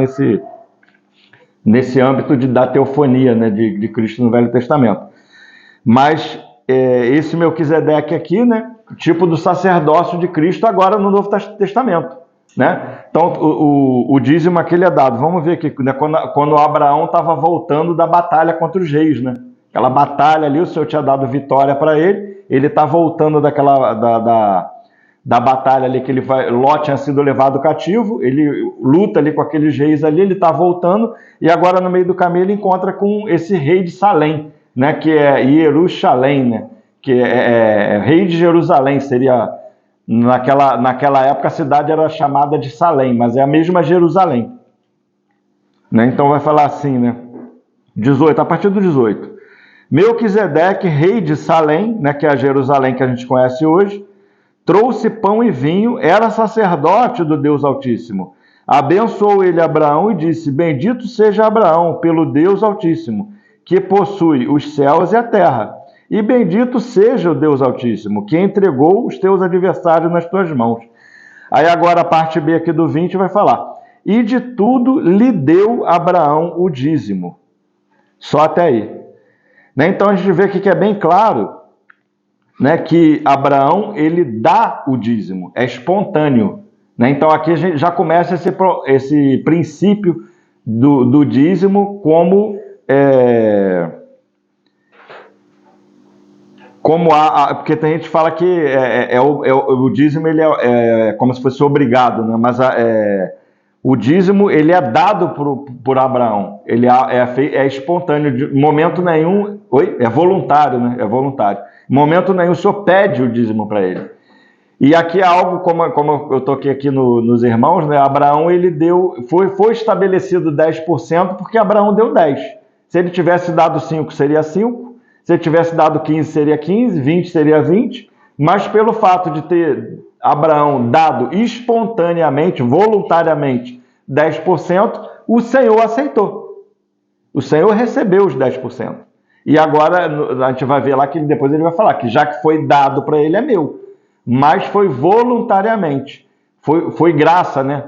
nesse âmbito da teofonia, né, de Cristo no Velho Testamento. Mas esse Melquisedeque aqui, né, tipo do sacerdócio de Cristo agora no Novo Testamento, né? Então o dízimo aqui ele é dado. Vamos ver aqui, né, quando Abraão estava voltando da batalha contra os reis, né? Aquela batalha ali, o Senhor tinha dado vitória para ele está voltando da batalha ali que Ló tinha sido levado cativo, ele luta ali com aqueles reis ali, ele está voltando, e agora no meio do caminho ele encontra com esse rei de Salém, né, que é Jerusalém, né, que é rei de Jerusalém, seria, naquela época a cidade era chamada de Salém, mas é a mesma Jerusalém, né? Então vai falar assim, né, 18, a partir do 18, Melquisedeque, rei de Salém, né, que é a Jerusalém que a gente conhece hoje, trouxe pão e vinho, era sacerdote do Deus Altíssimo. Abençoou ele Abraão e disse: bendito seja Abraão pelo Deus Altíssimo, que possui os céus e a terra. E bendito seja o Deus Altíssimo, que entregou os teus adversários nas tuas mãos. Aí agora a parte B aqui do 20 vai falar: e de tudo lhe deu Abraão o dízimo. Só até aí. Né? Então a gente vê aqui que é bem claro, né, que Abraão ele dá o dízimo, é espontâneo. Né? Então aqui a gente já começa esse princípio do dízimo como porque tem gente que fala que o dízimo ele é como se fosse obrigado, né? Mas o dízimo ele é dado por Abraão, ele é espontâneo, de momento nenhum, é voluntário, né? É voluntário. Em momento nenhum o Senhor pede o dízimo para ele. E aqui é algo, como eu toquei aqui nos irmãos, né? Abraão ele foi estabelecido 10% porque Abraão deu 10. Se ele tivesse dado 5, seria 5. Se ele tivesse dado 15, seria 15. 20 seria 20. Mas pelo fato de ter Abraão dado espontaneamente, voluntariamente, 10%, o Senhor aceitou. O Senhor recebeu os 10%. E agora a gente vai ver lá que depois ele vai falar que já que foi dado para ele é meu. Mas foi voluntariamente. Foi graça, né?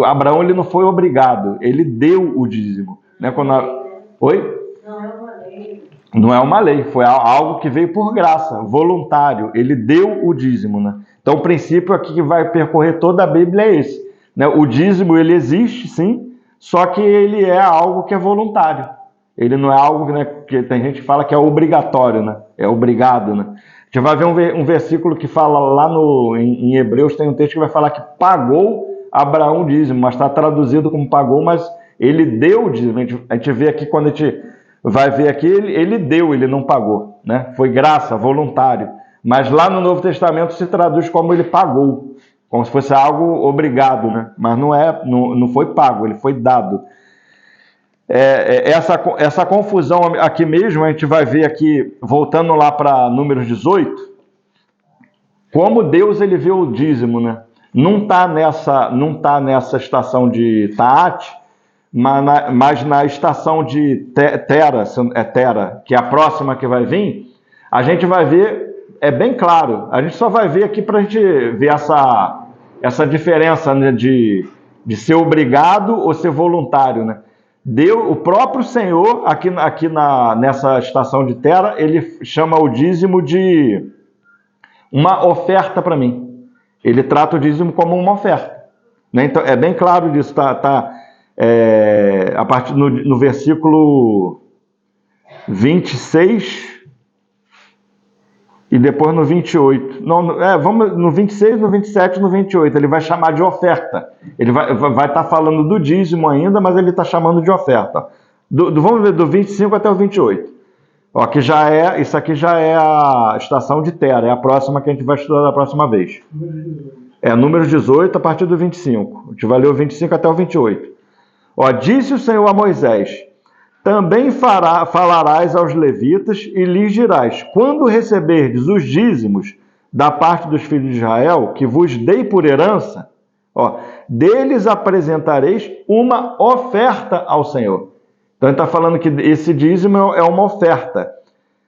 Abraão ele não foi obrigado. Ele deu o dízimo. Né? Oi? Não é uma lei, foi algo que veio por graça, voluntário. Ele deu o dízimo, né? Então, o princípio aqui que vai percorrer toda a Bíblia é esse. Né? O dízimo, ele existe, sim, só que ele é algo que é voluntário. Ele não é algo, né, que tem gente que fala que é obrigatório, né? É obrigado, né? A gente vai ver um versículo que fala lá em Hebreus, tem um texto que vai falar que pagou Abraão o dízimo, mas está traduzido como pagou, mas ele deu o dízimo. A gente vê aqui, quando a gente vai ver aqui, ele deu, ele não pagou, né? Foi graça, voluntário. Mas lá no Novo Testamento se traduz como ele pagou, como se fosse algo obrigado, né? Mas não foi pago, ele foi dado. Essa confusão aqui mesmo, a gente vai ver aqui, voltando lá para Números 18, como Deus ele vê o dízimo, né? Não está nessa estação de Taate, mas na estação de Tera, que é a próxima que vai vir, a gente vai ver, é bem claro, a gente só vai ver aqui para a gente ver essa diferença, né, de ser obrigado ou ser voluntário, né? O próprio Senhor, nessa estação de Tera, ele chama o dízimo de uma oferta para mim. Ele trata o dízimo como uma oferta. Né? Então, é bem claro disso, a partir no versículo 26 e depois no 28. Vamos no 26, no 27 e no 28. Ele vai chamar de oferta. Ele vai estar falando do dízimo ainda, mas ele está chamando de oferta. Vamos ver do 25 até o 28. Ó, isso aqui já é a estação de Tera, é a próxima que a gente vai estudar da próxima vez. Números 18 a partir do 25. A gente vai ler o 25 até o 28. Ó, disse o Senhor a Moisés: também falarás aos levitas e lhes dirás: quando receberdes os dízimos da parte dos filhos de Israel, que vos dei por herança, deles apresentareis uma oferta ao Senhor. Então ele está falando que esse dízimo é uma oferta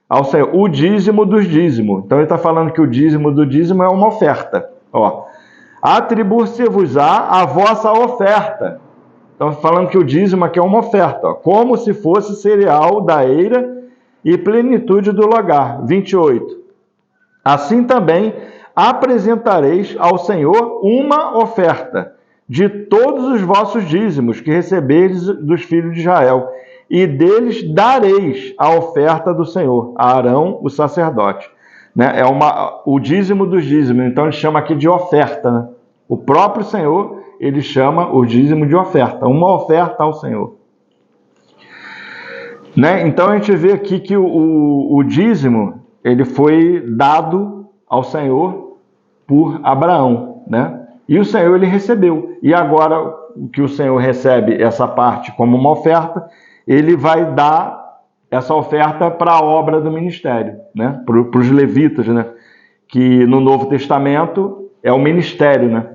ao Senhor, o dízimo dos dízimos. Então ele está falando que o dízimo do dízimo é uma oferta. Atribuir-se-vos-á a vossa oferta Então, falando que o dízimo aqui é uma oferta, ó, como se fosse cereal da eira e plenitude do lugar. 28. Assim também apresentareis ao Senhor uma oferta de todos os vossos dízimos que receberdes dos filhos de Israel, e deles dareis a oferta do Senhor, a Arão, o sacerdote. Né? O dízimo dos dízimos, então ele chama aqui de oferta. Né? O próprio Senhor, ele chama o dízimo de oferta, uma oferta ao Senhor. Né? Então a gente vê aqui que o dízimo, ele foi dado ao Senhor por Abraão, né? E o Senhor, ele recebeu. E agora que o Senhor recebe essa parte como uma oferta, ele vai dar essa oferta para a obra do ministério, né? Para os levitas, né? Que no Novo Testamento é o ministério, né?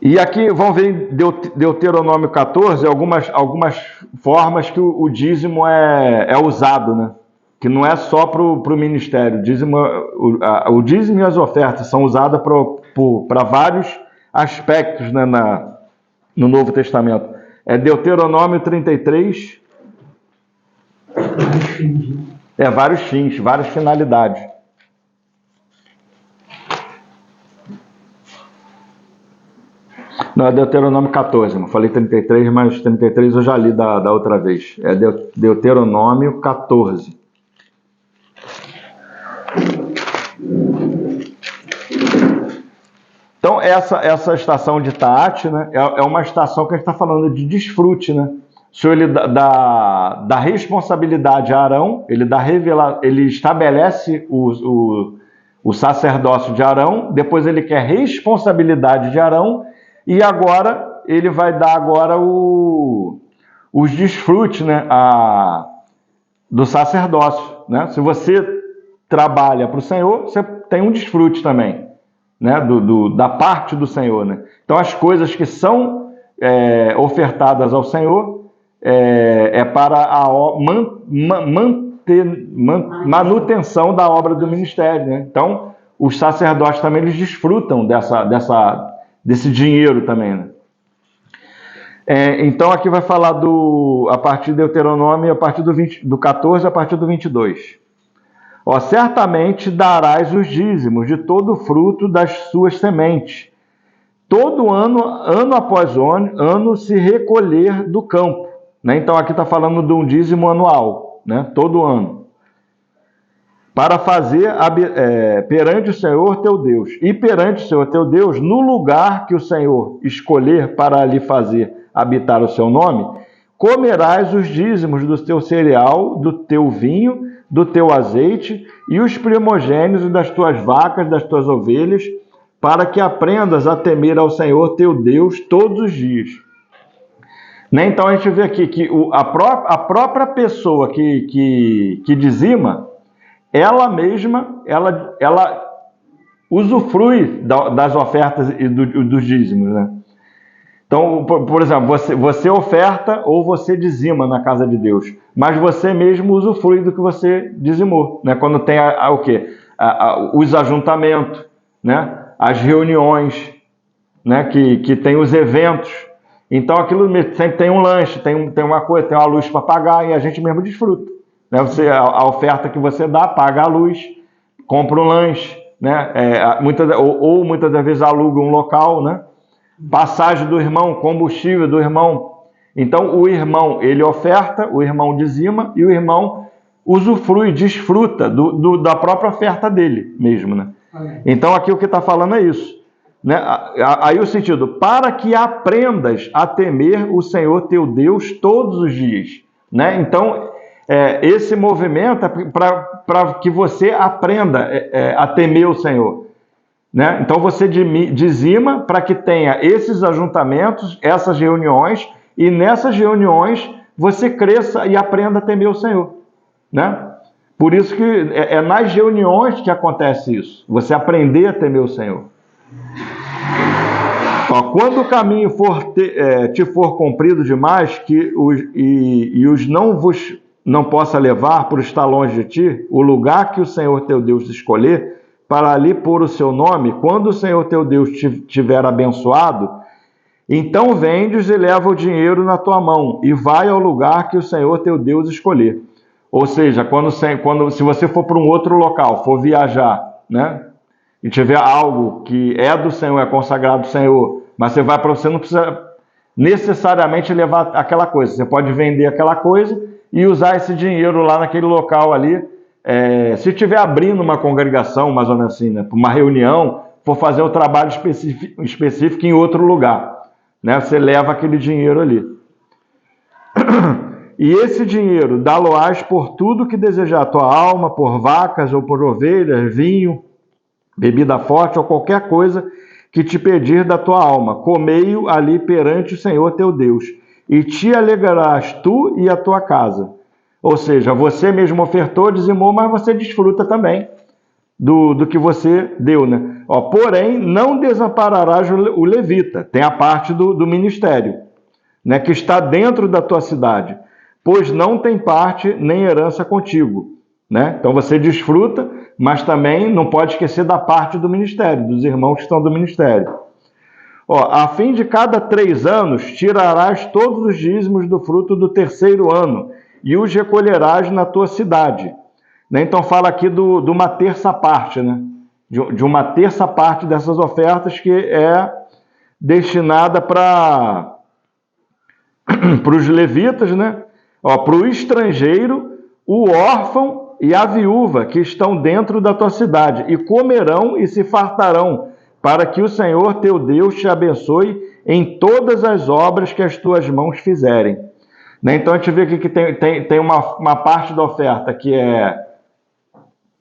E aqui, vamos ver em Deuteronômio 14, algumas formas que o dízimo é usado, né? Que não é só para o ministério. O dízimo e as ofertas são usadas para vários aspectos, né, no Novo Testamento. É Deuteronômio 33. Vários fins, várias finalidades. Não, é Deuteronômio 14, eu falei 33, mas 33 eu já li da outra vez. É Deuteronômio 14. Então, essa estação de Taate, né, é uma estação que a gente está falando de desfrute, né? O Senhor, ele dá responsabilidade a Arão, ele estabelece o sacerdócio de Arão, depois ele quer responsabilidade de Arão, e agora ele vai dar os desfrutes, né, do sacerdócio. Né? Se você trabalha para o Senhor, você tem um desfrute também, né, da parte do Senhor. Né? Então, as coisas que são ofertadas ao Senhor para a manutenção da obra do ministério. Né? Então, os sacerdotes também eles desfrutam desse dinheiro também. Né? Então, aqui vai falar a partir de Deuteronômio, a partir do 14 a partir do 22. Certamente darás os dízimos de todo o fruto das suas sementes, todo ano após ano se recolher do campo. Né? Então, aqui está falando de um dízimo anual, né? Todo ano. Para fazer perante o Senhor teu Deus. E perante o Senhor teu Deus, no lugar que o Senhor escolher para ali fazer habitar o seu nome, comerás os dízimos do teu cereal, do teu vinho, do teu azeite e os primogênitos das tuas vacas, das tuas ovelhas, para que aprendas a temer ao Senhor teu Deus todos os dias. Né? Então a gente vê aqui que a própria pessoa que dizima, ela mesma, ela usufrui das ofertas e dos dízimos, né? Então, por exemplo, você oferta ou você dizima na casa de Deus, mas você mesmo usufrui do que você dizimou, né? Quando tem o quê? Os ajuntamentos, né? As reuniões, né? Que tem os eventos. Então, aquilo sempre tem um lanche, tem uma coisa, tem uma luz para pagar e a gente mesmo desfruta. Né? A oferta que você dá, paga a luz, compra um lanche, né? Muitas das vezes aluga um local, né? Passagem do irmão, combustível do irmão. Então, o irmão, ele oferta, o irmão dizima e o irmão usufrui, desfruta da própria oferta dele mesmo, né? Então, aqui o que está falando é isso. Né? Aí o sentido, para que aprendas a temer o Senhor teu Deus todos os dias. Né? Então, esse movimento é para que você aprenda a temer o Senhor. Né? Então você dizima para que tenha esses ajuntamentos, essas reuniões, e nessas reuniões você cresça e aprenda a temer o Senhor. Né? Por isso que é nas reuniões que acontece isso, você aprender a temer o Senhor. Quando o caminho te for comprido demais, os não possa levar por estar longe de ti, o lugar que o Senhor teu Deus escolher, para ali pôr o seu nome, quando o Senhor teu Deus tiver abençoado, Então vendes e leva o dinheiro na tua mão e vai ao lugar que o Senhor teu Deus escolher. Ou seja, se você for para um outro local, for viajar, né? E tiver algo que é do Senhor, é consagrado ao Senhor, mas você vai para você não precisa necessariamente levar aquela coisa. Você pode vender aquela coisa e usar esse dinheiro lá naquele local ali. Se estiver abrindo uma congregação, mais ou menos assim, né, para uma reunião, for fazer o trabalho específico em outro lugar, né, você leva aquele dinheiro ali. E esse dinheiro dá-lo-ás por tudo que desejar a tua alma, por vacas ou por ovelhas, vinho, bebida forte ou qualquer coisa que te pedir da tua alma. Comei-o ali perante o Senhor teu Deus, e te alegrarás tu e a tua casa. Ou seja, você mesmo ofertou, dizimou, mas você desfruta também do que você deu, né? Porém, não desampararás o levita, tem a parte do ministério, né, que está dentro da tua cidade, pois não tem parte nem herança contigo, né? Então você desfruta, mas também não pode esquecer da parte do ministério, dos irmãos que estão do ministério. A fim de cada 3 anos, tirarás todos os dízimos do fruto do 3º ano e os recolherás na tua cidade. Né? Então fala aqui de uma terça parte, né? De uma terça parte dessas ofertas que é destinada para os levitas, né? Para o estrangeiro, o órfão e a viúva que estão dentro da tua cidade, e comerão e se fartarão, para que o Senhor teu Deus te abençoe em todas as obras que as tuas mãos fizerem. Né? Então a gente vê aqui que tem uma parte da oferta que é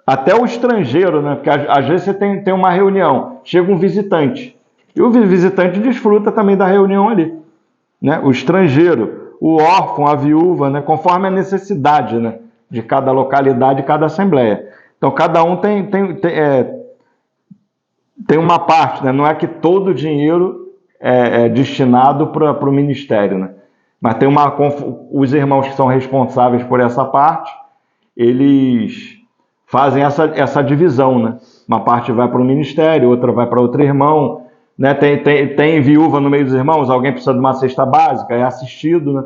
até o estrangeiro, né? Porque às vezes você tem uma reunião, chega um visitante, e o visitante desfruta também da reunião ali. Né? O estrangeiro, o órfão, a viúva, né? Conforme a necessidade, né? De cada localidade, cada assembleia. Então, cada um tem uma parte, né? Não é que todo o dinheiro é destinado para o ministério, né? Mas tem os irmãos que são responsáveis por essa parte, eles fazem essa divisão, né? Uma parte vai para o ministério, outra vai para outro irmão, né? Tem viúva no meio dos irmãos, alguém precisa de uma cesta básica, é assistido, né?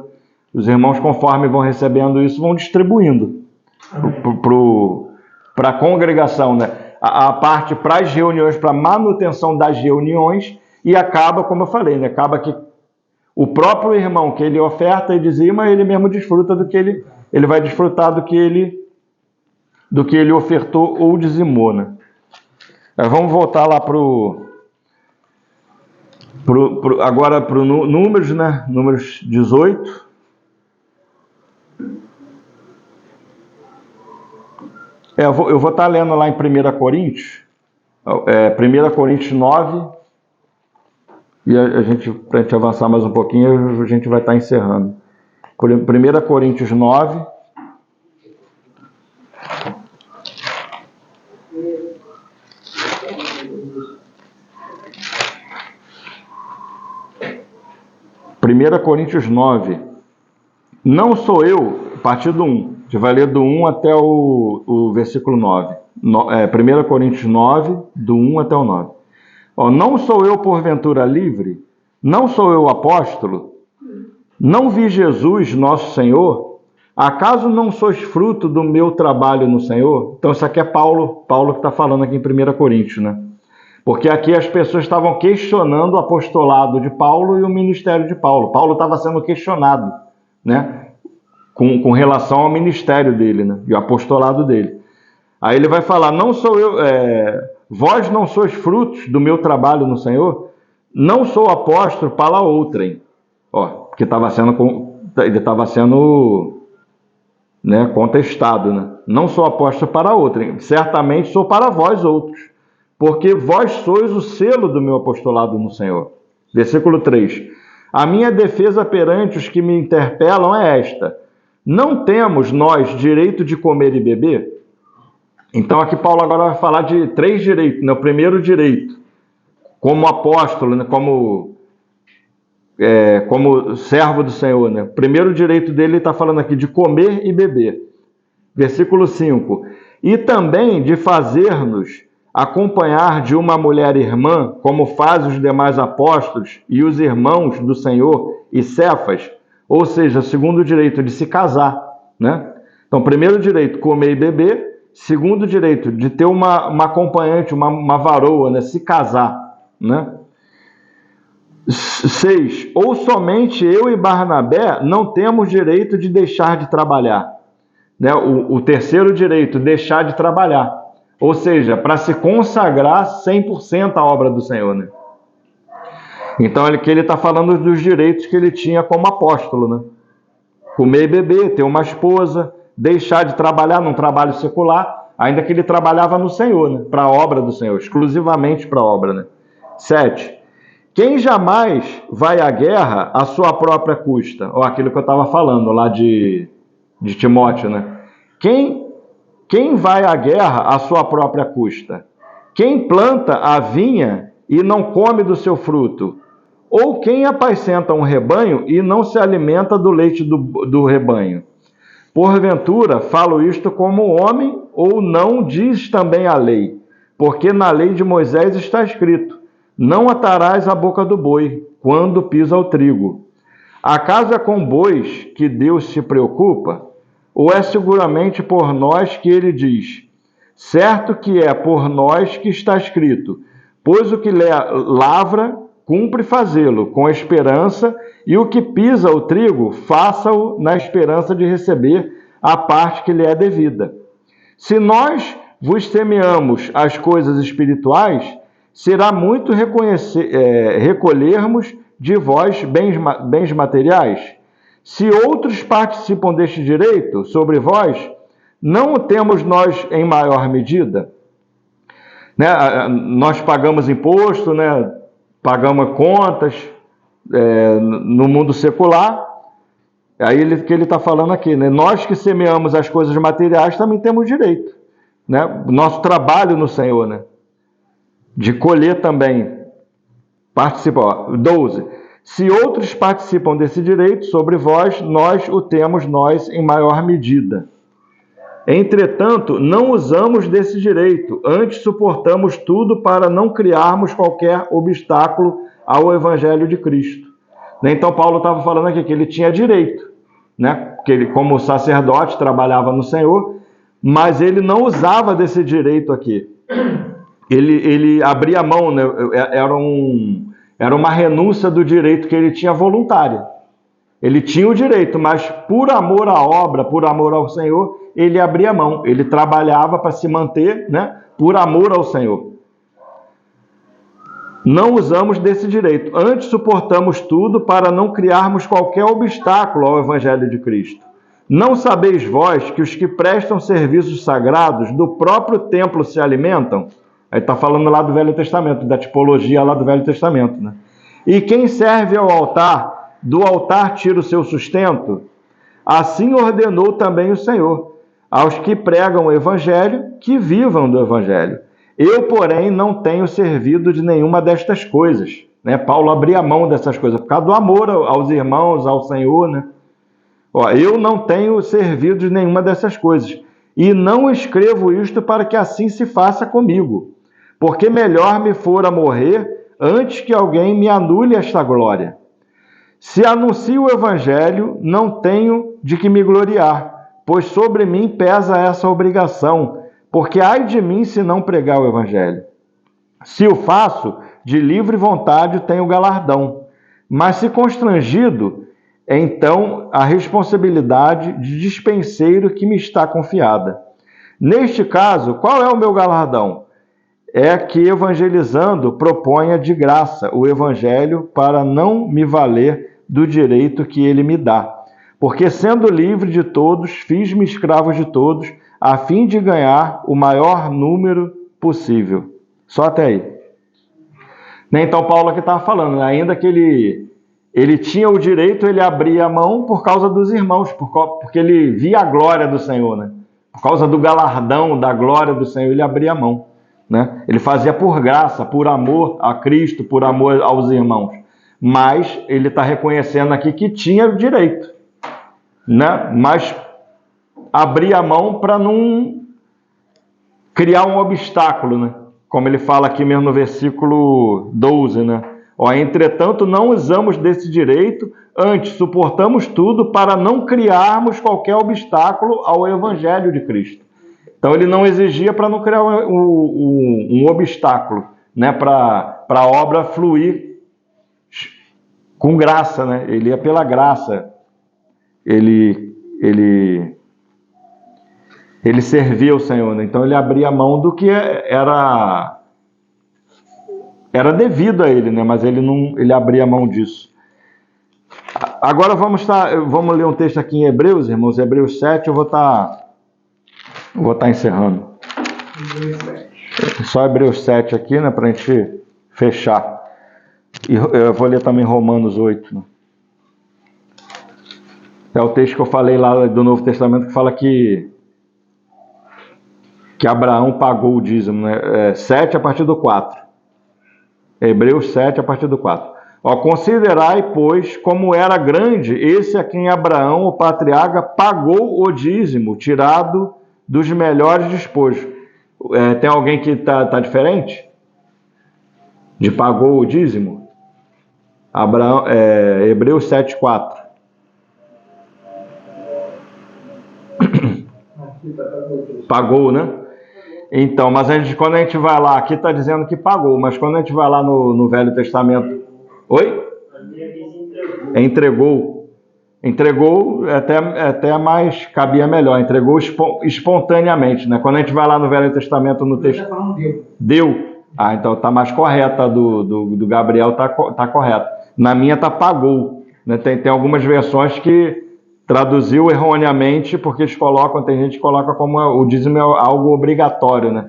Os irmãos, conforme vão recebendo isso, vão distribuindo para a congregação, né? A parte para as reuniões, para a manutenção das reuniões, e acaba, como eu falei, né? Acaba que o próprio irmão que ele oferta e dizima, ele mesmo desfruta do que ele vai desfrutar do que ele ofertou ou dizimou, né? Vamos voltar lá agora para o Números, né? Números 18. Eu vou estar lendo lá em 1 Coríntios, 1 Coríntios 9, e para a gente avançar mais um pouquinho, a gente vai estar encerrando. 1 Coríntios 9. Primeira Coríntios 9. Não sou eu, a partir do 1. A gente vai ler do 1 até o versículo 9. 1 Coríntios 9, do 1 até o 9. Não sou eu porventura livre? Não sou eu apóstolo? Não vi Jesus, nosso Senhor? Acaso não sois fruto do meu trabalho no Senhor? Então isso aqui é Paulo que está falando aqui em 1 Coríntios, né? Porque aqui as pessoas estavam questionando o apostolado de Paulo e o ministério de Paulo. Paulo estava sendo questionado, né? Com relação ao ministério dele, né? E o apostolado dele. Aí ele vai falar, não sou eu, vós não sois frutos do meu trabalho no Senhor? Não sou apóstolo para outrem. Porque ele estava sendo né, contestado, né? Não sou apóstolo para outrem, certamente sou para vós outros, porque vós sois o selo do meu apostolado no Senhor. Versículo 3. A minha defesa perante os que me interpelam é esta: não temos nós direito de comer e beber? Então aqui Paulo agora vai falar de 3 direitos, né? O primeiro direito, como apóstolo, né? como servo do Senhor, né? O primeiro direito dele está falando aqui de comer e beber. Versículo 5. E também de fazer-nos acompanhar de uma mulher irmã, como fazem os demais apóstolos e os irmãos do Senhor e Cefas, ou seja, segundo o direito de se casar, né? Então, primeiro direito, comer e beber. Segundo direito, de ter uma acompanhante, uma varoa, né? Se casar, né? 6. Ou somente eu e Barnabé não temos direito de deixar de trabalhar, né? O terceiro direito, deixar de trabalhar. Ou seja, para se consagrar 100% à obra do Senhor, né? Então, ele está falando dos direitos que ele tinha como apóstolo, né? Comer e beber, ter uma esposa, deixar de trabalhar num trabalho secular, ainda que ele trabalhava no Senhor, né? Para a obra do Senhor, exclusivamente para a obra, né? 7. Quem jamais vai à guerra à sua própria custa? Ou aquilo que eu estava falando lá de Timóteo, né? Quem vai à guerra à sua própria custa? Quem planta a vinha e não come do seu fruto? Ou quem apacenta um rebanho e não se alimenta do leite do rebanho? Porventura, falo isto como homem, ou não diz também a lei? Porque na lei de Moisés está escrito: não atarás a boca do boi quando pisa o trigo. Acaso é com bois que Deus se preocupa? Ou é seguramente por nós que ele diz? Certo que é por nós que está escrito: pois o que lavra, cumpre fazê-lo com esperança, e o que pisa o trigo, faça-o na esperança de receber a parte que lhe é devida. Se nós vos semeamos as coisas espirituais, será muito recolhermos de vós bens materiais. Se outros participam deste direito sobre vós, não o temos nós em maior medida? Né? Nós pagamos imposto, né? Pagamos contas no mundo secular. Aí que ele está falando aqui, né? Nós que semeamos as coisas materiais também temos direito, né? Nosso trabalho no Senhor, né? De colher também. Participar. 12. Se outros participam desse direito sobre vós, nós o temos nós em maior medida. Entretanto, não usamos desse direito, antes suportamos tudo para não criarmos qualquer obstáculo ao Evangelho de Cristo. Então, Paulo estava falando aqui que ele tinha direito, né? Que ele, como sacerdote, trabalhava no Senhor, mas ele não usava desse direito aqui. Ele abria mão, né? Era uma renúncia do direito que ele tinha voluntária. Ele tinha o direito, mas por amor à obra, por amor ao Senhor, ele abria mão. Ele trabalhava para se manter, né? Por amor ao Senhor. Não usamos desse direito. Antes suportamos tudo para não criarmos qualquer obstáculo ao Evangelho de Cristo. Não sabeis vós que os que prestam serviços sagrados do próprio templo se alimentam? Aí está falando lá do Velho Testamento, da tipologia lá do Velho Testamento, né? E quem serve ao altar, do altar tira o seu sustento? Assim ordenou também o Senhor aos que pregam o Evangelho, que vivam do Evangelho. Eu, porém, não tenho servido de nenhuma destas coisas, né? Paulo abria mão dessas coisas por causa do amor aos irmãos, ao Senhor, né? Eu não tenho servido de nenhuma dessas coisas, e não escrevo isto para que assim se faça comigo, porque melhor me fora morrer antes que alguém me anule esta glória. Se anuncio o Evangelho, não tenho de que me gloriar, pois sobre mim pesa essa obrigação, porque ai de mim se não pregar o Evangelho. Se o faço, de livre vontade tenho galardão, mas se constrangido, então a responsabilidade de dispenseiro que me está confiada. Neste caso, qual é o meu galardão? É que, evangelizando, proponha de graça o Evangelho para não me valer do direito que ele me dá. Porque, sendo livre de todos, fiz-me escravo de todos, a fim de ganhar o maior número possível. Só até aí. Então, Paulo aqui estava falando, ainda que ele tinha o direito, ele abria a mão por causa dos irmãos, porque ele via a glória do Senhor, né? Por causa do galardão, da glória do Senhor, ele abria a mão, né? Ele fazia por graça, por amor a Cristo, por amor aos irmãos. Mas ele está reconhecendo aqui que tinha o direito, né? Mas abria a mão para não criar um obstáculo, né? como ele fala aqui mesmo no versículo 12, né? Ó, entretanto, não usamos desse direito, antes suportamos tudo para não criarmos qualquer obstáculo ao evangelho de Cristo. Então ele não exigia para não criar um obstáculo, né? Para a obra fluir com graça, né? Ele ia pela graça. Ele servia o Senhor, né? Então ele abria mão do que era devido a ele, né? Mas ele abria mão disso. Agora vamos ler um texto aqui em Hebreus, irmãos, Hebreus 7, eu vou estar encerrando. Só Hebreus 7 aqui, né, para a gente fechar. E eu vou ler também Romanos 8, né? É o texto que eu falei lá do Novo Testamento que fala que Abraão pagou o dízimo, né? 7 a partir do 4. Hebreus 7 a partir do 4. Ó, considerai, pois, como era grande esse a quem Abraão, o patriarca, pagou o dízimo, tirado dos melhores despojos. Tem alguém que tá diferente? De pagou o dízimo? Hebreus 7, 4. Pagou, né? Então, mas quando a gente vai lá, aqui está dizendo que pagou, mas quando a gente vai lá no Velho Testamento... Oi? Entregou. Entregou até mais, cabia melhor, entregou espontaneamente, né? Quando a gente vai lá no Velho Testamento, no texto... Deu. Ah, então está mais correta, do Gabriel está correta. Na minha está pagou, né? Tem algumas versões que traduziu erroneamente, porque eles tem gente que coloca como o dízimo é algo obrigatório, né?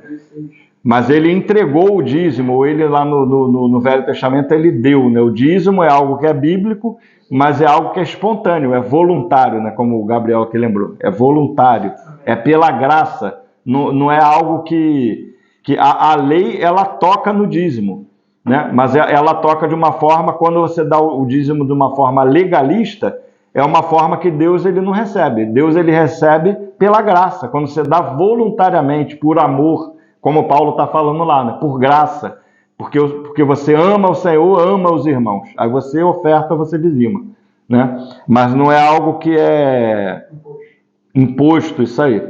Mas ele entregou o dízimo, ele lá no Velho Testamento ele deu, né? O dízimo é algo que é bíblico, mas é algo que é espontâneo, é voluntário, né? Como o Gabriel aqui lembrou, é voluntário, é pela graça, não é algo que a lei ela toca no dízimo, né? Mas ela toca de uma forma, quando você dá o dízimo de uma forma legalista, é uma forma que Deus ele não recebe. Deus ele recebe pela graça, quando você dá voluntariamente, por amor, como Paulo está falando lá, né? Por graça, porque você ama o Senhor, ama os irmãos. Aí você oferta, você dizima, né? Mas não é algo que é imposto, isso aí,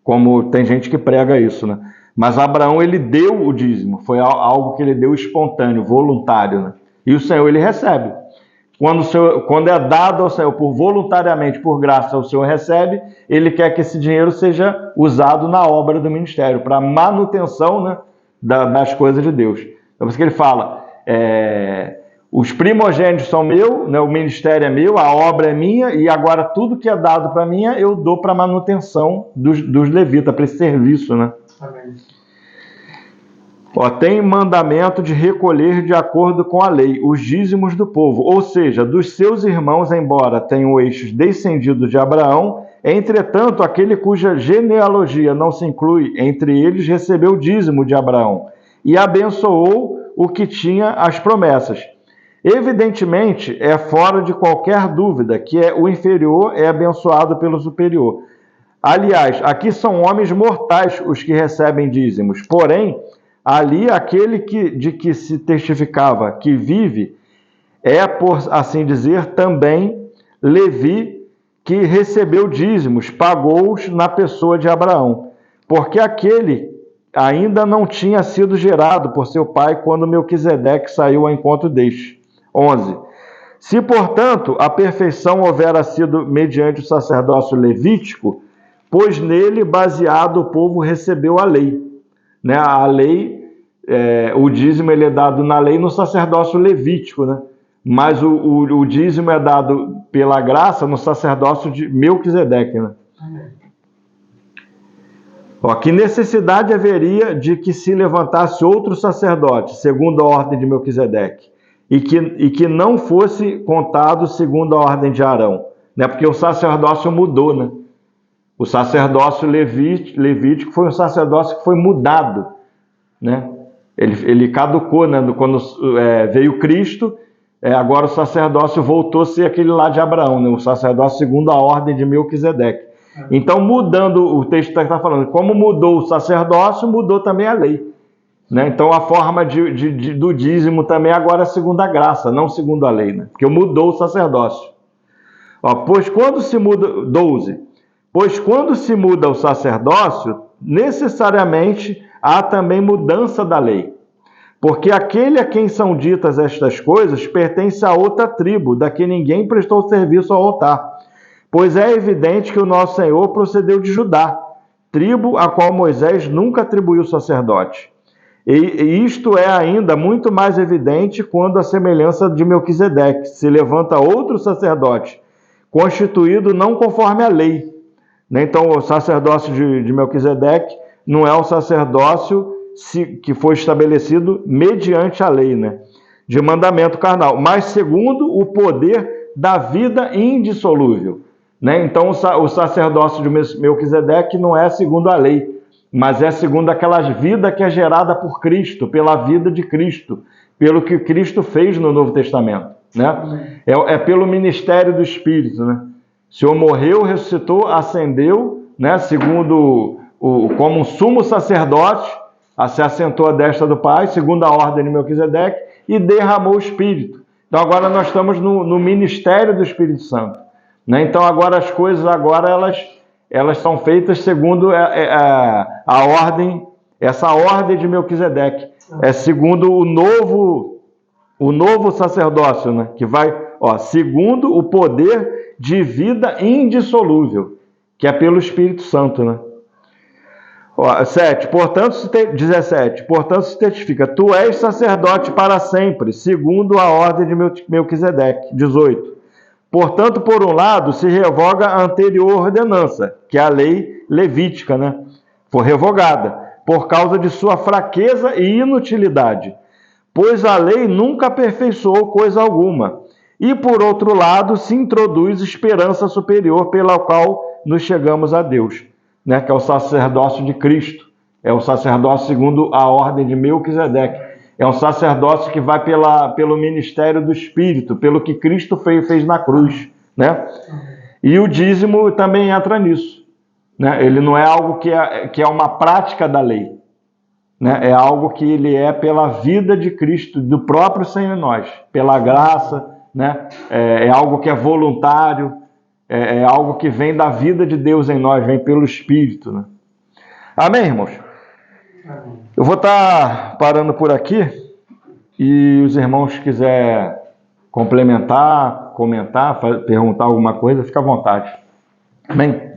como tem gente que prega isso, né? Mas Abraão ele deu o dízimo, foi algo que ele deu espontâneo, voluntário, né? E o Senhor ele recebe. Quando é dado ao Senhor voluntariamente, por graça, o Senhor recebe, ele quer que esse dinheiro seja usado na obra do ministério, para manutenção, né, das coisas de Deus. É por isso que ele fala, os primogênitos são meus, né, o ministério é meu, a obra é minha, e agora tudo que é dado para mim, eu dou para manutenção dos levitas, para esse serviço, né? Amém. Ó, tem mandamento de recolher de acordo com a lei os dízimos do povo, ou seja, dos seus irmãos, embora tenham eixos descendidos de Abraão, entretanto, aquele cuja genealogia não se inclui entre eles recebeu o dízimo de Abraão e abençoou o que tinha as promessas. Evidentemente, é fora de qualquer dúvida que o inferior é abençoado pelo superior. Aliás, aqui são homens mortais os que recebem dízimos, porém, ali, aquele de que se testificava que vive, por assim dizer, também Levi, que recebeu dízimos, pagou-os na pessoa de Abraão, porque aquele ainda não tinha sido gerado por seu pai quando Melquisedeque saiu ao encontro deste. 11. Se, portanto, a perfeição houvera sido mediante o sacerdócio levítico, pois nele, baseado, o povo recebeu a lei. Né? A lei, o dízimo ele é dado na lei no sacerdócio levítico, né? Mas o dízimo é dado pela graça no sacerdócio de Melquisedeque. Né? Ó, que necessidade haveria de que se levantasse outro sacerdote, segundo a ordem de Melquisedeque, e que não fosse contado segundo a ordem de Arão, né? Porque o sacerdócio mudou, né? O sacerdócio levítico foi um sacerdócio que foi mudado, né? Ele caducou, né? Quando veio Cristo, agora o sacerdócio voltou a ser aquele lá de Abraão, né? O sacerdócio segundo a ordem de Melquisedeque. Então, mudando, o texto está falando, como mudou o sacerdócio, mudou também a lei. né? Então a forma do dízimo também agora é segundo a graça, não segundo a lei, né? Porque mudou o sacerdócio. Ó, pois quando se muda, 12, pois quando se muda o sacerdócio, necessariamente há também mudança da lei. Porque aquele a quem são ditas estas coisas pertence a outra tribo, da que ninguém prestou serviço ao altar. Pois é evidente que o nosso Senhor procedeu de Judá, tribo a qual Moisés nunca atribuiu sacerdote. E isto é ainda muito mais evidente quando a semelhança de Melquisedeque se levanta outro sacerdote, constituído não conforme a lei. Então o sacerdócio de Melquisedeque não é um sacerdócio que foi estabelecido mediante a lei, né? De mandamento carnal, mas segundo o poder da vida indissolúvel, né? Então o sacerdócio de Melquisedeque não é segundo a lei, mas é segundo aquela vida que é gerada por Cristo, pela vida de Cristo, pelo que Cristo fez no Novo Testamento, né? É pelo ministério do Espírito, né? O Senhor morreu, ressuscitou, ascendeu, né? Segundo como um sumo sacerdote, se assentou à destra do Pai, segundo a ordem de Melquisedeque, e derramou o Espírito. Então agora nós estamos no ministério do Espírito Santo, né? Então agora as coisas elas são feitas segundo a ordem, essa ordem de Melquisedeque. É segundo o novo sacerdócio, né? Que vai, segundo o poder de vida indissolúvel, que é pelo Espírito Santo, né? 17, portanto se testifica, tu és sacerdote para sempre, segundo a ordem de Melquisedeque. 18, portanto, por um lado, se revoga a anterior ordenança, que é a lei levítica, né? Foi revogada, por causa de sua fraqueza e inutilidade, pois a lei nunca aperfeiçoou coisa alguma. E, por outro lado, se introduz esperança superior pela qual nos chegamos a Deus, né, que é o sacerdócio de Cristo, é o sacerdócio segundo a ordem de Melquisedeque, é um sacerdócio que vai pelo ministério do Espírito, pelo que Cristo fez na cruz, né? E o dízimo também entra nisso, né? Ele não é algo que é uma prática da lei, né? É algo que ele é pela vida de Cristo, do próprio Senhor em nós, pela graça, né? É algo que é voluntário, é algo que vem da vida de Deus em nós, vem pelo Espírito, né? Amém, irmãos? Amém. Eu vou estar parando por aqui, e os irmãos quiserem complementar, comentar, perguntar alguma coisa, fica à vontade. Amém?